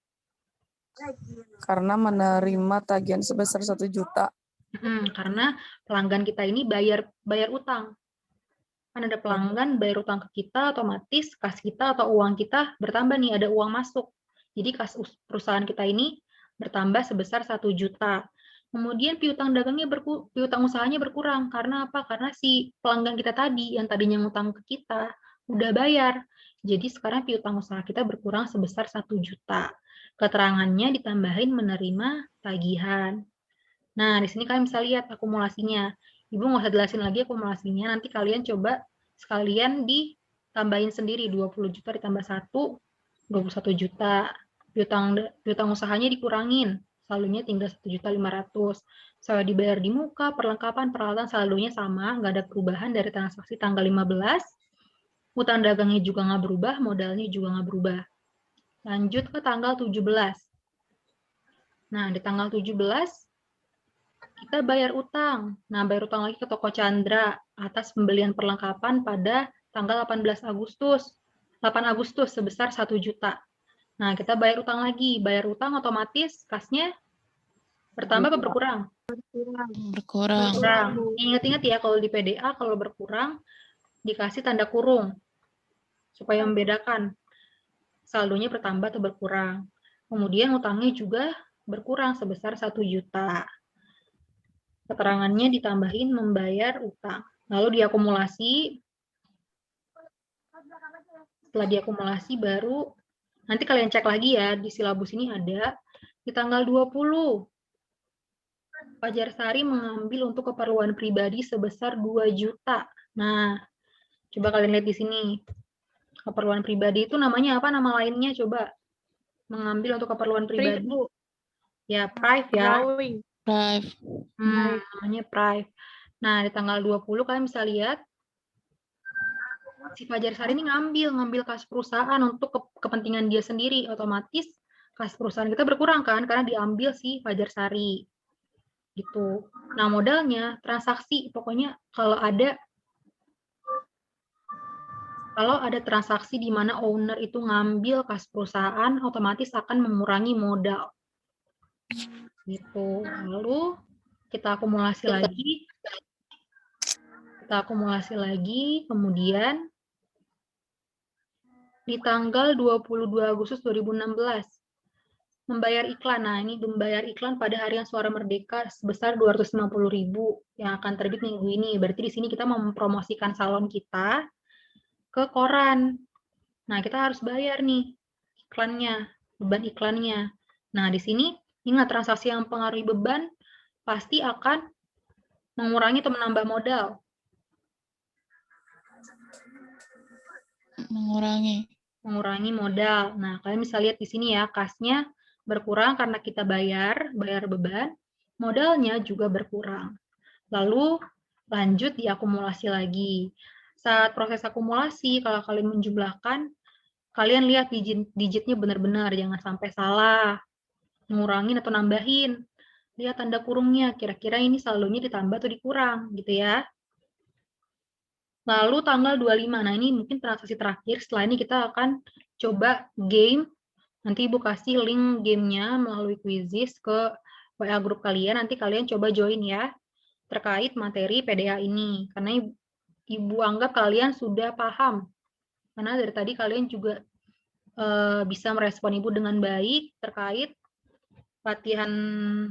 Karena menerima tagihan sebesar 1 juta. Karena pelanggan kita ini bayar utang. Kan ada pelanggan bayar utang ke kita, otomatis kas kita atau uang kita bertambah nih, ada uang masuk. Jadi kas perusahaan kita ini bertambah sebesar 1 juta. Kemudian piutang usahanya berkurang. Karena apa? Karena si pelanggan kita tadi, yang tadinya ngutang ke kita, udah bayar. Jadi sekarang piutang usaha kita berkurang sebesar 1 juta. Keterangannya ditambahin menerima tagihan. Nah, di sini kalian bisa lihat akumulasinya. Ibu nggak usah jelasin lagi akumulasinya, nanti kalian coba sekalian ditambahin sendiri, 20 juta ditambah 1, 21 juta. Piutang usahanya dikurangin, saldonya tinggal 1.500.000. Sewa dibayar di muka, perlengkapan, peralatan saldonya sama, nggak ada perubahan dari transaksi tanggal 15. Utang dagangnya juga nggak berubah, modalnya juga nggak berubah. Lanjut ke tanggal 17. Nah, di tanggal 17, kita bayar utang. Nah, bayar utang lagi ke toko Chandra atas pembelian perlengkapan pada tanggal 18 Agustus. 8 Agustus sebesar 1 juta. Nah, kita bayar utang lagi. Bayar utang otomatis kasnya bertambah atau berkurang? Berkurang. Berkurang. Ingat-ingat ya, kalau di PDA, kalau berkurang, dikasih tanda kurung. Supaya membedakan saldonya bertambah atau berkurang. Kemudian utangnya juga berkurang sebesar 1 juta. Keterangannya ditambahin membayar utang. Lalu diakumulasi. Setelah diakumulasi baru, nanti kalian cek lagi ya, di silabus ini ada, di tanggal 20, Fajar Sari mengambil untuk keperluan pribadi sebesar 2 juta. Nah, coba kalian lihat di sini. Keperluan pribadi itu namanya apa? Nama lainnya coba. Mengambil untuk keperluan pribadi. Ya, prive ya. Drawing. Drive. Namanya prive. Nah, di tanggal 20 kalian bisa lihat si Fajar Sari ini ngambil kas perusahaan untuk kepentingan dia sendiri. Otomatis kas perusahaan kita berkurang kan karena diambil si Fajar Sari. Gitu. Nah, modalnya transaksi, pokoknya kalau ada transaksi di mana owner itu ngambil kas perusahaan, otomatis akan mengurangi modal. Gitu. Lalu Kita akumulasi lagi. Kemudian di tanggal 22 Agustus 2016 membayar iklan. Nah, ini membayar iklan pada Harian Suara Merdeka sebesar 250.000 yang akan terbit minggu ini. Berarti di sini kita mempromosikan salon kita ke koran. Nah, kita harus bayar nih iklannya, beban iklannya. Nah, di sini ingat transaksi yang mempengaruhi beban pasti akan mengurangi atau menambah modal. Mengurangi modal. Nah, kalian bisa lihat di sini ya, kasnya berkurang karena kita bayar beban, modalnya juga berkurang. Lalu lanjut diakumulasi lagi. Saat proses akumulasi, kalau kalian menjumlahkan, kalian lihat digitnya benar-benar, jangan sampai salah, ngurangin atau nambahin. Lihat tanda kurungnya, kira-kira ini saldonya ditambah atau dikurang, gitu ya. Lalu tanggal 25, nah ini mungkin transaksi terakhir, setelah ini kita akan coba game, nanti Ibu kasih link gamenya melalui Quizizz ke WA grup kalian, nanti kalian coba join ya, terkait materi PDA ini, karena Ibu anggap kalian sudah paham, karena dari tadi kalian juga bisa merespon Ibu dengan baik terkait latihan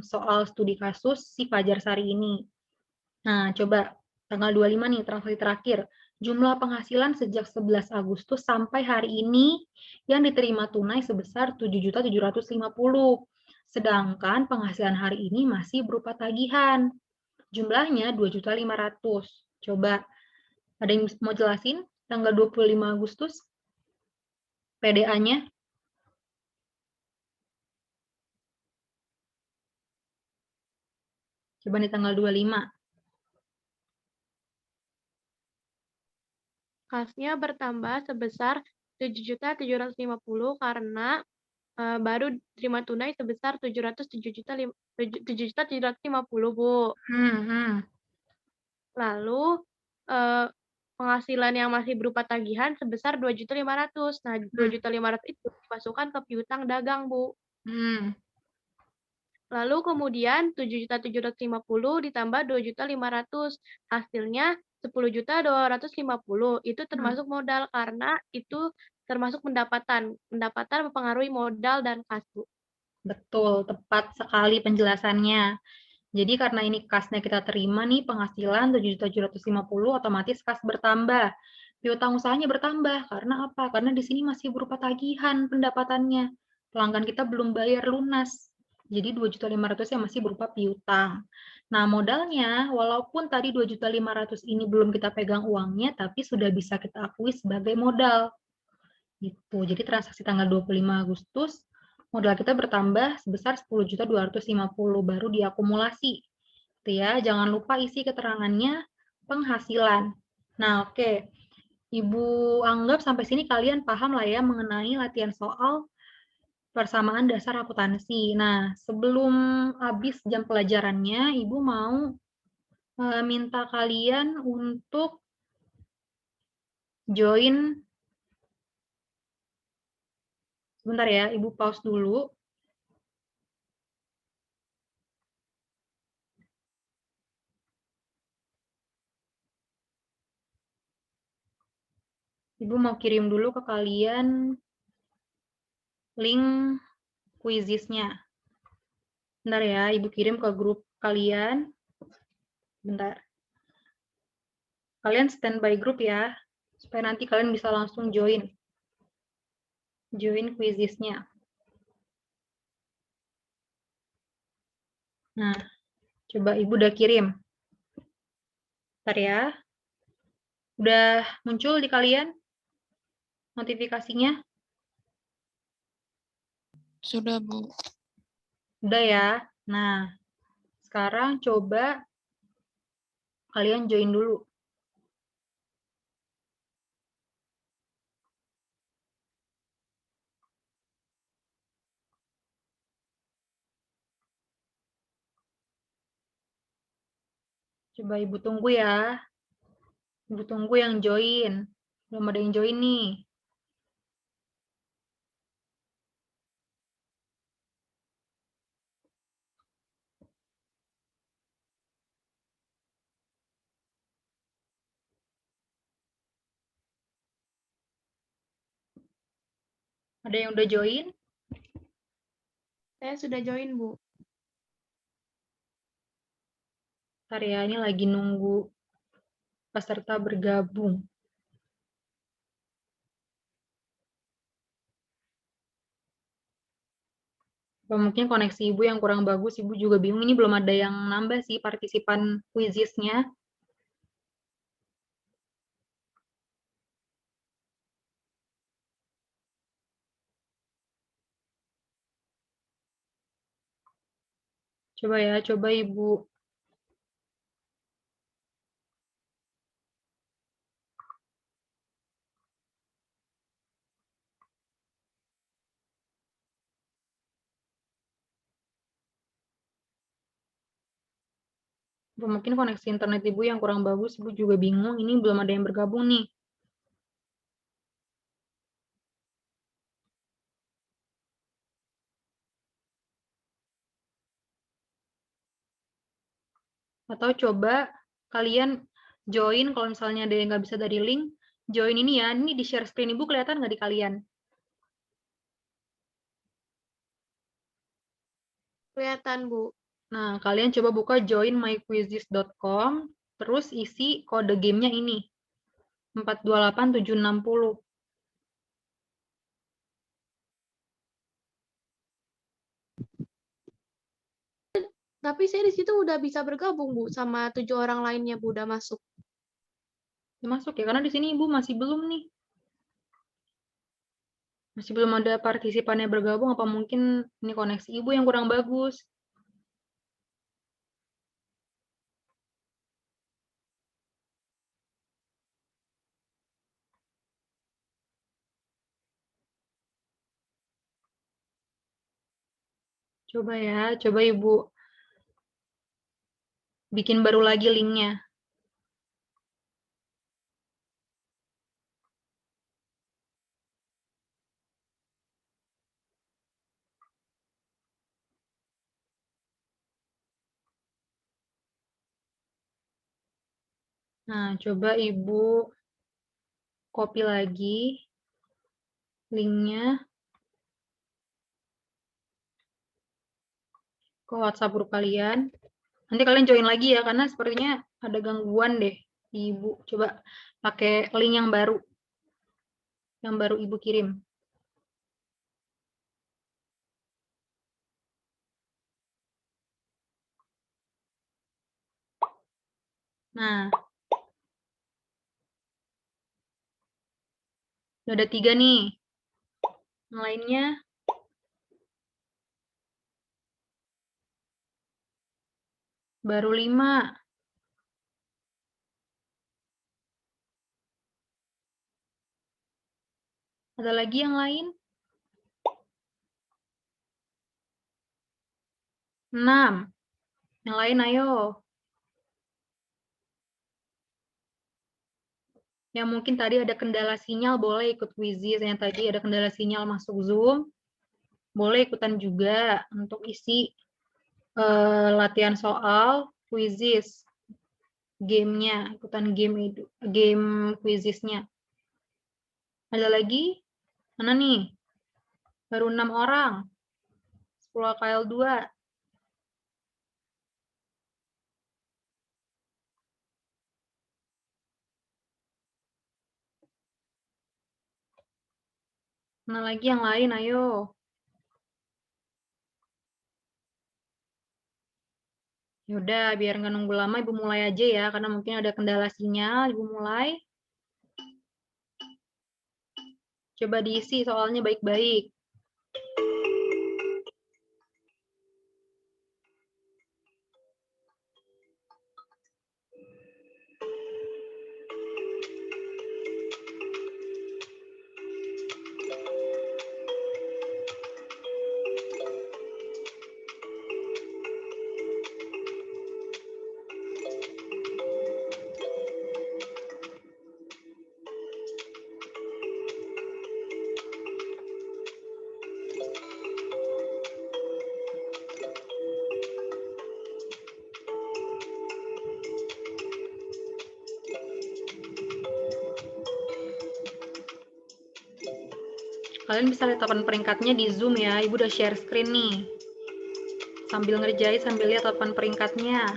soal studi kasus si Fajar Sari ini. Nah, coba tanggal 25 nih, transaksi terakhir. Jumlah penghasilan sejak 11 Agustus sampai hari ini yang diterima tunai sebesar 7.750.000. Sedangkan penghasilan hari ini masih berupa tagihan. Jumlahnya 2.500.000. Coba, ada yang mau jelasin tanggal 25 Agustus PDA-nya? Coba di tanggal 25. Kasnya bertambah sebesar 7.750.000 karena baru terima tunai sebesar 7.750.000, Bu. Lalu penghasilan yang masih berupa tagihan sebesar 2.500.000. Nah, 2.500.000 itu dimasukkan ke piutang dagang, Bu. Lalu kemudian 7.750.000 ditambah 2.500.000. Hasilnya 10.250.000. Itu termasuk modal karena itu termasuk pendapatan. Pendapatan mempengaruhi modal dan kas, Bu. Betul, tepat sekali penjelasannya. Jadi karena ini kasnya kita terima nih penghasilan 7.750.000, otomatis kas bertambah. Piutang usahanya bertambah. Karena apa? Karena di sini masih berupa tagihan pendapatannya. Pelanggan kita belum bayar lunas. Jadi 2.500.000 yang masih berupa piutang. Nah, modalnya walaupun tadi 2.500.000 ini belum kita pegang uangnya, tapi sudah bisa kita akui sebagai modal. Gitu. Jadi transaksi tanggal 25 Agustus modal kita bertambah sebesar 10.250.000 baru diakumulasi. Gitu ya. Jangan lupa isi keterangannya penghasilan. Nah, oke. Ibu anggap sampai sini kalian paham lah ya mengenai latihan soal persamaan dasar akuntansi. Nah, sebelum habis jam pelajarannya, Ibu mau minta kalian untuk join. Sebentar ya, Ibu pause dulu. Ibu mau kirim dulu ke kalian link Quizizz-nya. Bentar ya, Ibu kirim ke grup kalian. Bentar. Kalian standby grup ya, supaya nanti kalian bisa langsung join. Join Quizizz-nya. Nah, coba Ibu udah kirim. Bentar ya. Udah muncul di kalian notifikasinya? Sudah, Bu. Udah ya. Nah, sekarang coba kalian join dulu. Coba Ibu tunggu ya. Ibu tunggu yang join. Belum ada yang join nih. Ada yang udah join? Saya sudah join, Bu. Bentar ya, ini lagi nunggu peserta bergabung. Apa mungkin koneksi Ibu yang kurang bagus, Ibu juga bingung. Ini belum ada yang nambah sih partisipan quizisnya. Coba ya, coba Ibu. Apa mungkin koneksi internet Ibu yang kurang bagus, Ibu juga bingung. Ini belum ada yang bergabung nih. Atau coba kalian join, kalau misalnya ada yang nggak bisa dari link, join ini ya. Ini di share screen Ibu kelihatan nggak di kalian? Kelihatan, Bu. Nah, kalian coba buka joinmyquizzes.com, terus isi kode gamenya ini, 428760. Tapi saya di situ udah bisa bergabung, Bu, sama 7 orang lainnya, Bu, udah masuk. Masuk ya, karena di sini Ibu masih belum nih. Masih belum ada partisipan yang bergabung, apa mungkin ini koneksi Ibu yang kurang bagus? Coba ya, coba Ibu bikin baru lagi linknya. Nah, coba Ibu copy lagi linknya ke WhatsApp grup kalian. Nanti kalian join lagi ya, karena sepertinya ada gangguan deh. Ibu coba pakai link yang baru Ibu kirim. Nah, udah ada 3 nih. Yang lainnya baru 5. Ada lagi yang lain? 6. Yang lain ayo. Yang mungkin tadi ada kendala sinyal boleh ikut Quizizz. Yang tadi ada kendala sinyal masuk Zoom, boleh ikutan juga untuk isi latihan soal Quizizz. Gamenya, ikutan game Quizizz-nya. Ada lagi? Mana nih? Baru 6 orang. 10 KL 2. Mana lagi yang lain? Ayo. Yaudah, biar nggak nunggu lama, Ibu mulai aja ya, karena mungkin ada kendala sinyal. Ibu mulai. Coba diisi soalnya baik-baik. Kalian bisa lihat papan peringkatnya di Zoom ya. Ibu udah share screen nih. Sambil ngerjain, sambil lihat papan peringkatnya.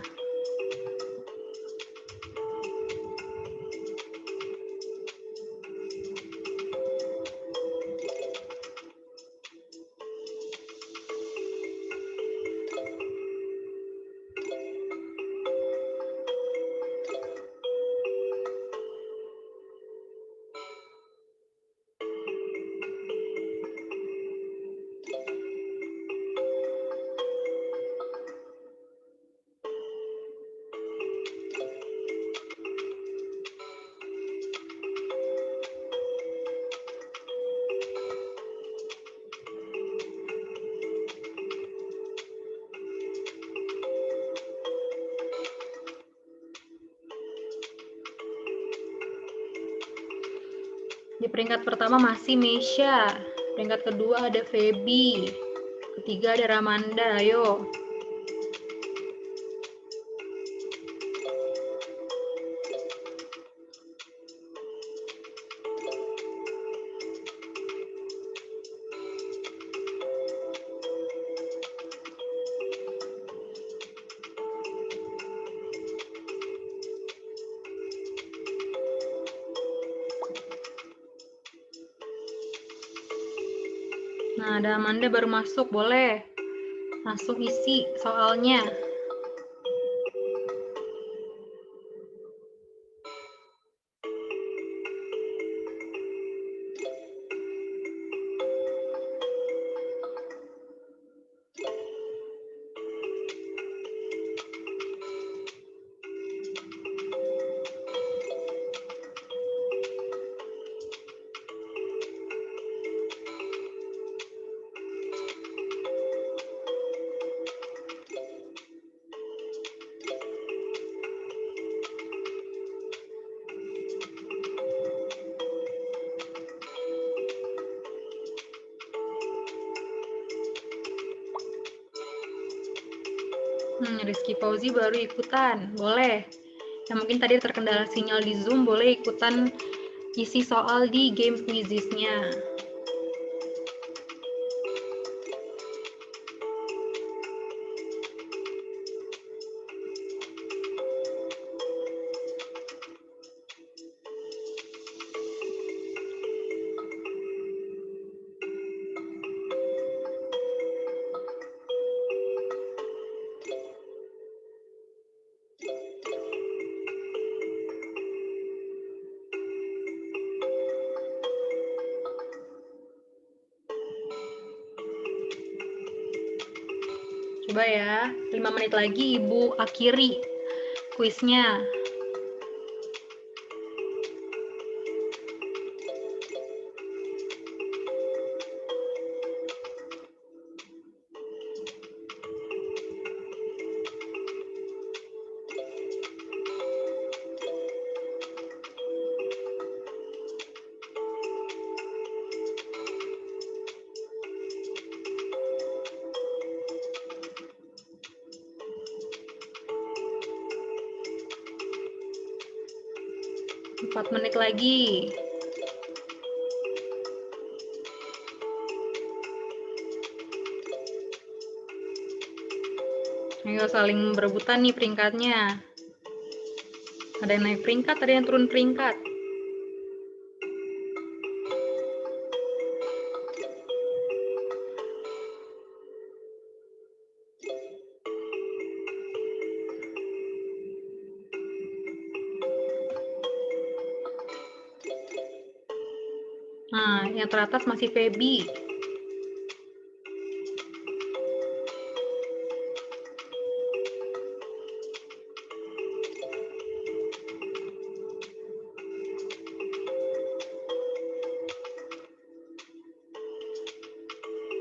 Di peringkat pertama masih Mesya. Peringkat kedua ada Feby. Ketiga ada Ramanda. Ayo. Nah, ada Amanda baru masuk, boleh. Langsung isi soalnya. Rizky Fauzi baru ikutan, boleh. Yang mungkin tadi terkendala sinyal di Zoom, boleh ikutan isi soal di game quizisnya. Coba ya, 5 menit lagi Ibu akhiri kuisnya. Empat menit lagi. Ayo saling berebutan nih peringkatnya. Ada yang naik peringkat, ada yang turun peringkat. Nah, yang teratas masih Feby.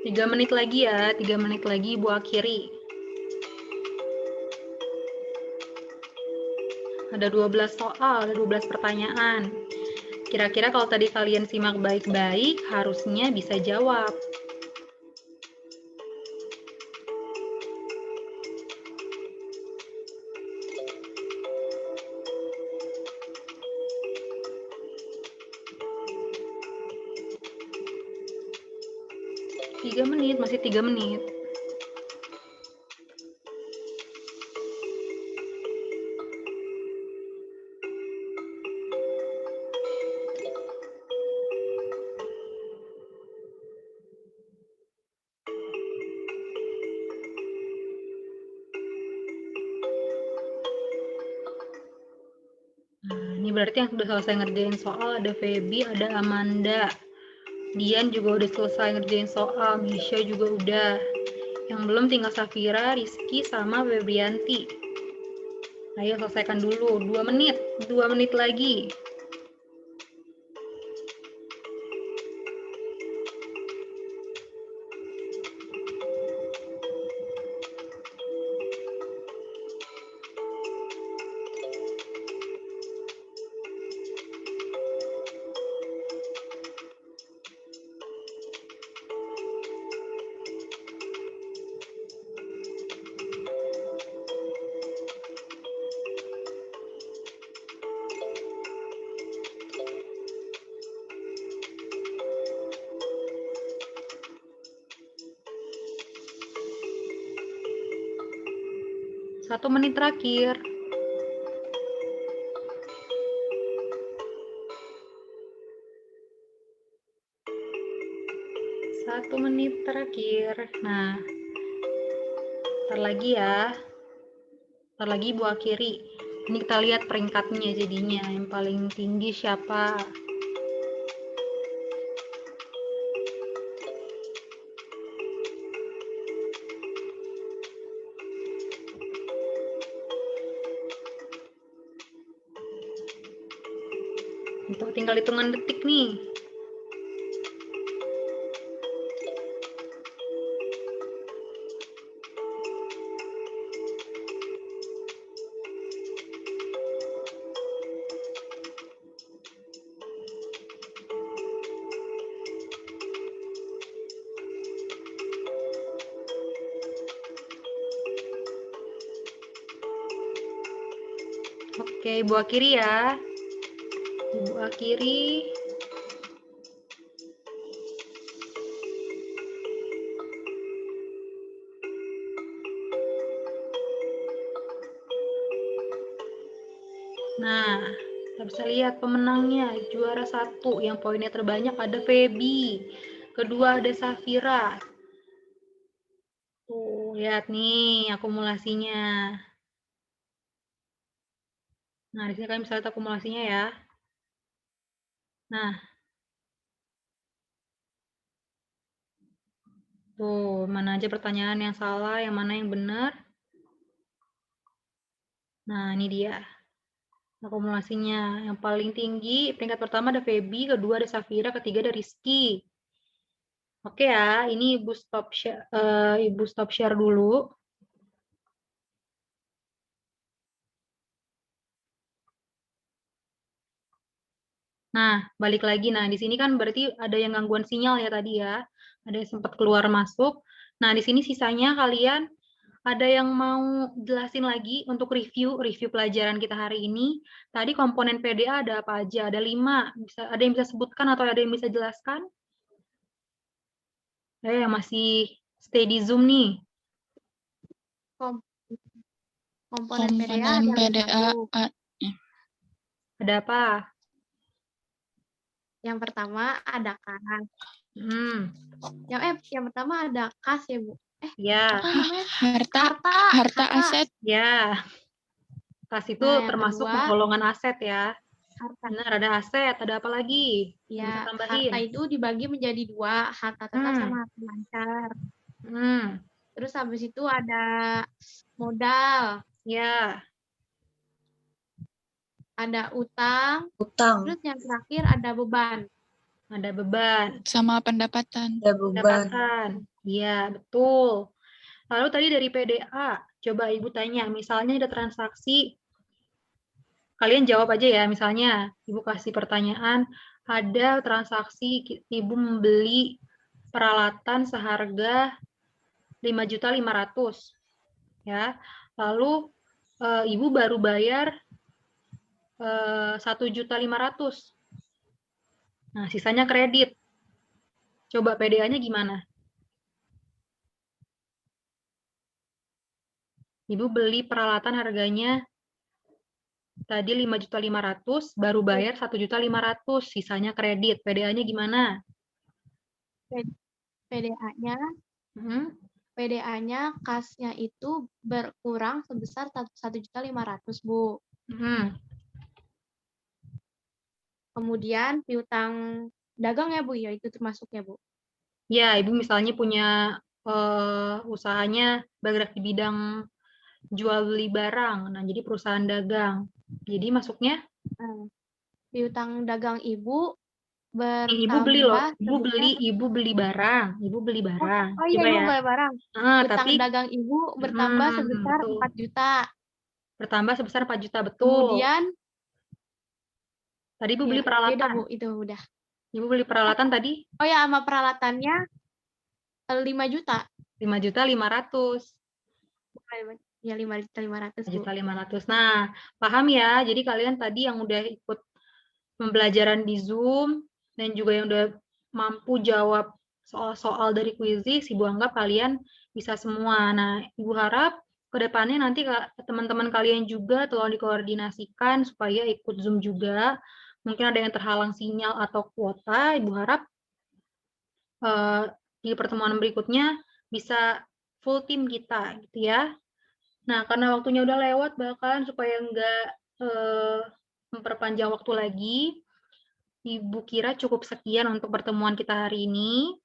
Tiga menit lagi ya, 3 menit lagi Ibu akhiri. Ada 12 soal, ada 12 pertanyaan. Kira-kira kalau tadi kalian simak baik-baik, harusnya bisa jawab. 3 menit, masih 3 menit. Nah, ini berarti yang sudah selesai ngerjain soal ada Feby, ada Amanda. Dian juga udah selesai ngerjain soal, Misha juga udah. Yang belum tinggal Safira, Rizky, sama Febrianti. Ayo selesaikan dulu, 2 menit, 2 menit lagi. Satu menit terakhir. Satu menit terakhir. Nah, ntar lagi ya. Ntar lagi Ibu akhiri. Ini kita lihat peringkatnya jadinya. Yang paling tinggi siapa? Untuk tinggal hitungan detik nih. Oke, Ibu akhiri ya. Ibu akhiri. Nah, kita bisa lihat pemenangnya. Juara 1 yang poinnya terbanyak ada Feby. Kedua ada Safira. Tuh, lihat nih akumulasinya. Nah, di sini kalian bisa lihat akumulasinya ya. Nah, tuh, mana aja pertanyaan yang salah, yang mana yang benar. Nah, ini dia akumulasinya. Yang paling tinggi, peringkat pertama ada Feby, kedua ada Safira, ketiga ada Rizky. Oke ya, ini Ibu stop share dulu. Nah, balik lagi. Nah, di sini kan berarti ada yang gangguan sinyal ya tadi ya. Ada yang sempat keluar masuk. Nah, di sini sisanya kalian ada yang mau jelasin lagi untuk review pelajaran kita hari ini. Tadi komponen PDA ada apa aja? Ada 5. Ada yang bisa sebutkan atau ada yang bisa jelaskan? Yang masih stay di Zoom nih. Komponen PDA Komponen ada PDA 1. Ada apa? Yang pertama ada kas. Hmm, Yang pertama ada kas ya, Bu. ya, Apa namanya? harta aset. ya. Kas itu Nah, yang termasuk kedua, golongan aset ya. harta. Benar, ada aset. Ada apa lagi? Bisa Ya, tambahin. harta itu dibagi menjadi 2, harta tetap sama harta lancar. Terus habis itu ada modal, Ya, ada utang, Utang, terus yang terakhir ada beban. ada beban. Sama pendapatan. ada beban. Pendapatan. Iya, betul. Lalu tadi dari PDA, coba Ibu tanya, misalnya ada transaksi, kalian jawab aja ya, misalnya Ibu kasih pertanyaan, ada transaksi Ibu membeli peralatan seharga 5.500.000 ya. Lalu Ibu baru bayar 1.500.000. Nah, sisanya kredit. Coba PDA-nya gimana? Ibu beli peralatan harganya tadi 5.500.000, baru bayar 1.500.000, sisanya kredit. PDA-nya gimana? PDA-nya Hmm? PDA-nya kasnya itu berkurang sebesar 1.500.000, Bu. Hmm. Kemudian piutang dagang ya, Bu, ya itu termasuknya, Bu. Ya, Ibu misalnya punya usahanya bergerak di bidang jual beli barang. Nah, jadi perusahaan dagang. Jadi masuknya Nah, piutang dagang Ibu Ibu beli loh, bertambah sebesar Ibu beli barang, Ibu beli barang. Oh iya, Coba Ibu ya. beli barang. Utang Tapi dagang Ibu bertambah sebesar betul. 4 juta. Bertambah sebesar 4 juta, betul. Kemudian Tadi Ibu beli ya udah, peralatan. Bu, itu udah. Ibu beli peralatan tadi Oh ya, sama peralatannya 5 juta. 5.500.000. Ya 5.500.000, Bu. 5.500.000. Nah, paham ya? Jadi kalian tadi yang udah ikut pembelajaran di Zoom dan juga yang udah mampu jawab soal-soal dari kuisis, Ibu anggap kalian bisa semua. Nah, Ibu harap ke depannya nanti teman-teman kalian juga tolong dikoordinasikan supaya ikut Zoom juga. Mungkin ada yang terhalang sinyal atau kuota, Ibu harap di pertemuan berikutnya bisa full tim kita, gitu ya. Nah, karena waktunya udah lewat, bahkan supaya nggak memperpanjang waktu lagi, Ibu kira cukup sekian untuk pertemuan kita hari ini.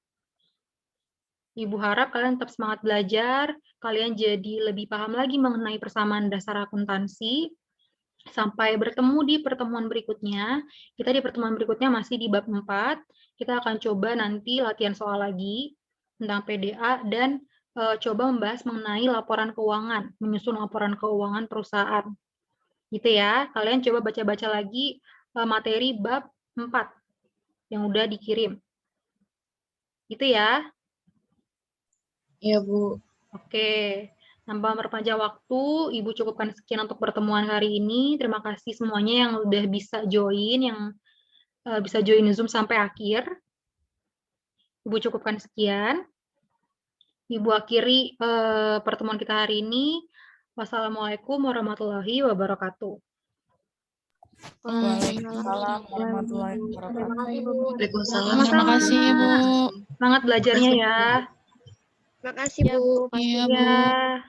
Ibu harap kalian tetap semangat belajar, kalian jadi lebih paham lagi mengenai persamaan dasar akuntansi. Sampai bertemu di pertemuan berikutnya. Kita di pertemuan berikutnya masih di bab 4. Kita akan coba nanti latihan soal lagi tentang PDA dan coba membahas mengenai laporan keuangan, menyusun laporan keuangan perusahaan. Gitu ya. Kalian coba baca-baca lagi materi bab 4 yang udah dikirim. Gitu ya. Iya, Bu. Oke. Tanpa memperpanjang waktu, Ibu cukupkan sekian untuk pertemuan hari ini. Terima kasih semuanya yang udah bisa join, yang bisa join Zoom sampai akhir. Ibu cukupkan sekian. Ibu akhiri pertemuan kita hari ini. Wassalamualaikum warahmatullahi wabarakatuh. Waalaikumsalam warahmatullahi wabarakatuh. Waalaikumsalam. Terima kasih, Ibu. Semangat belajarnya ya. Makasih, Bu. Iya, Bu. Ya.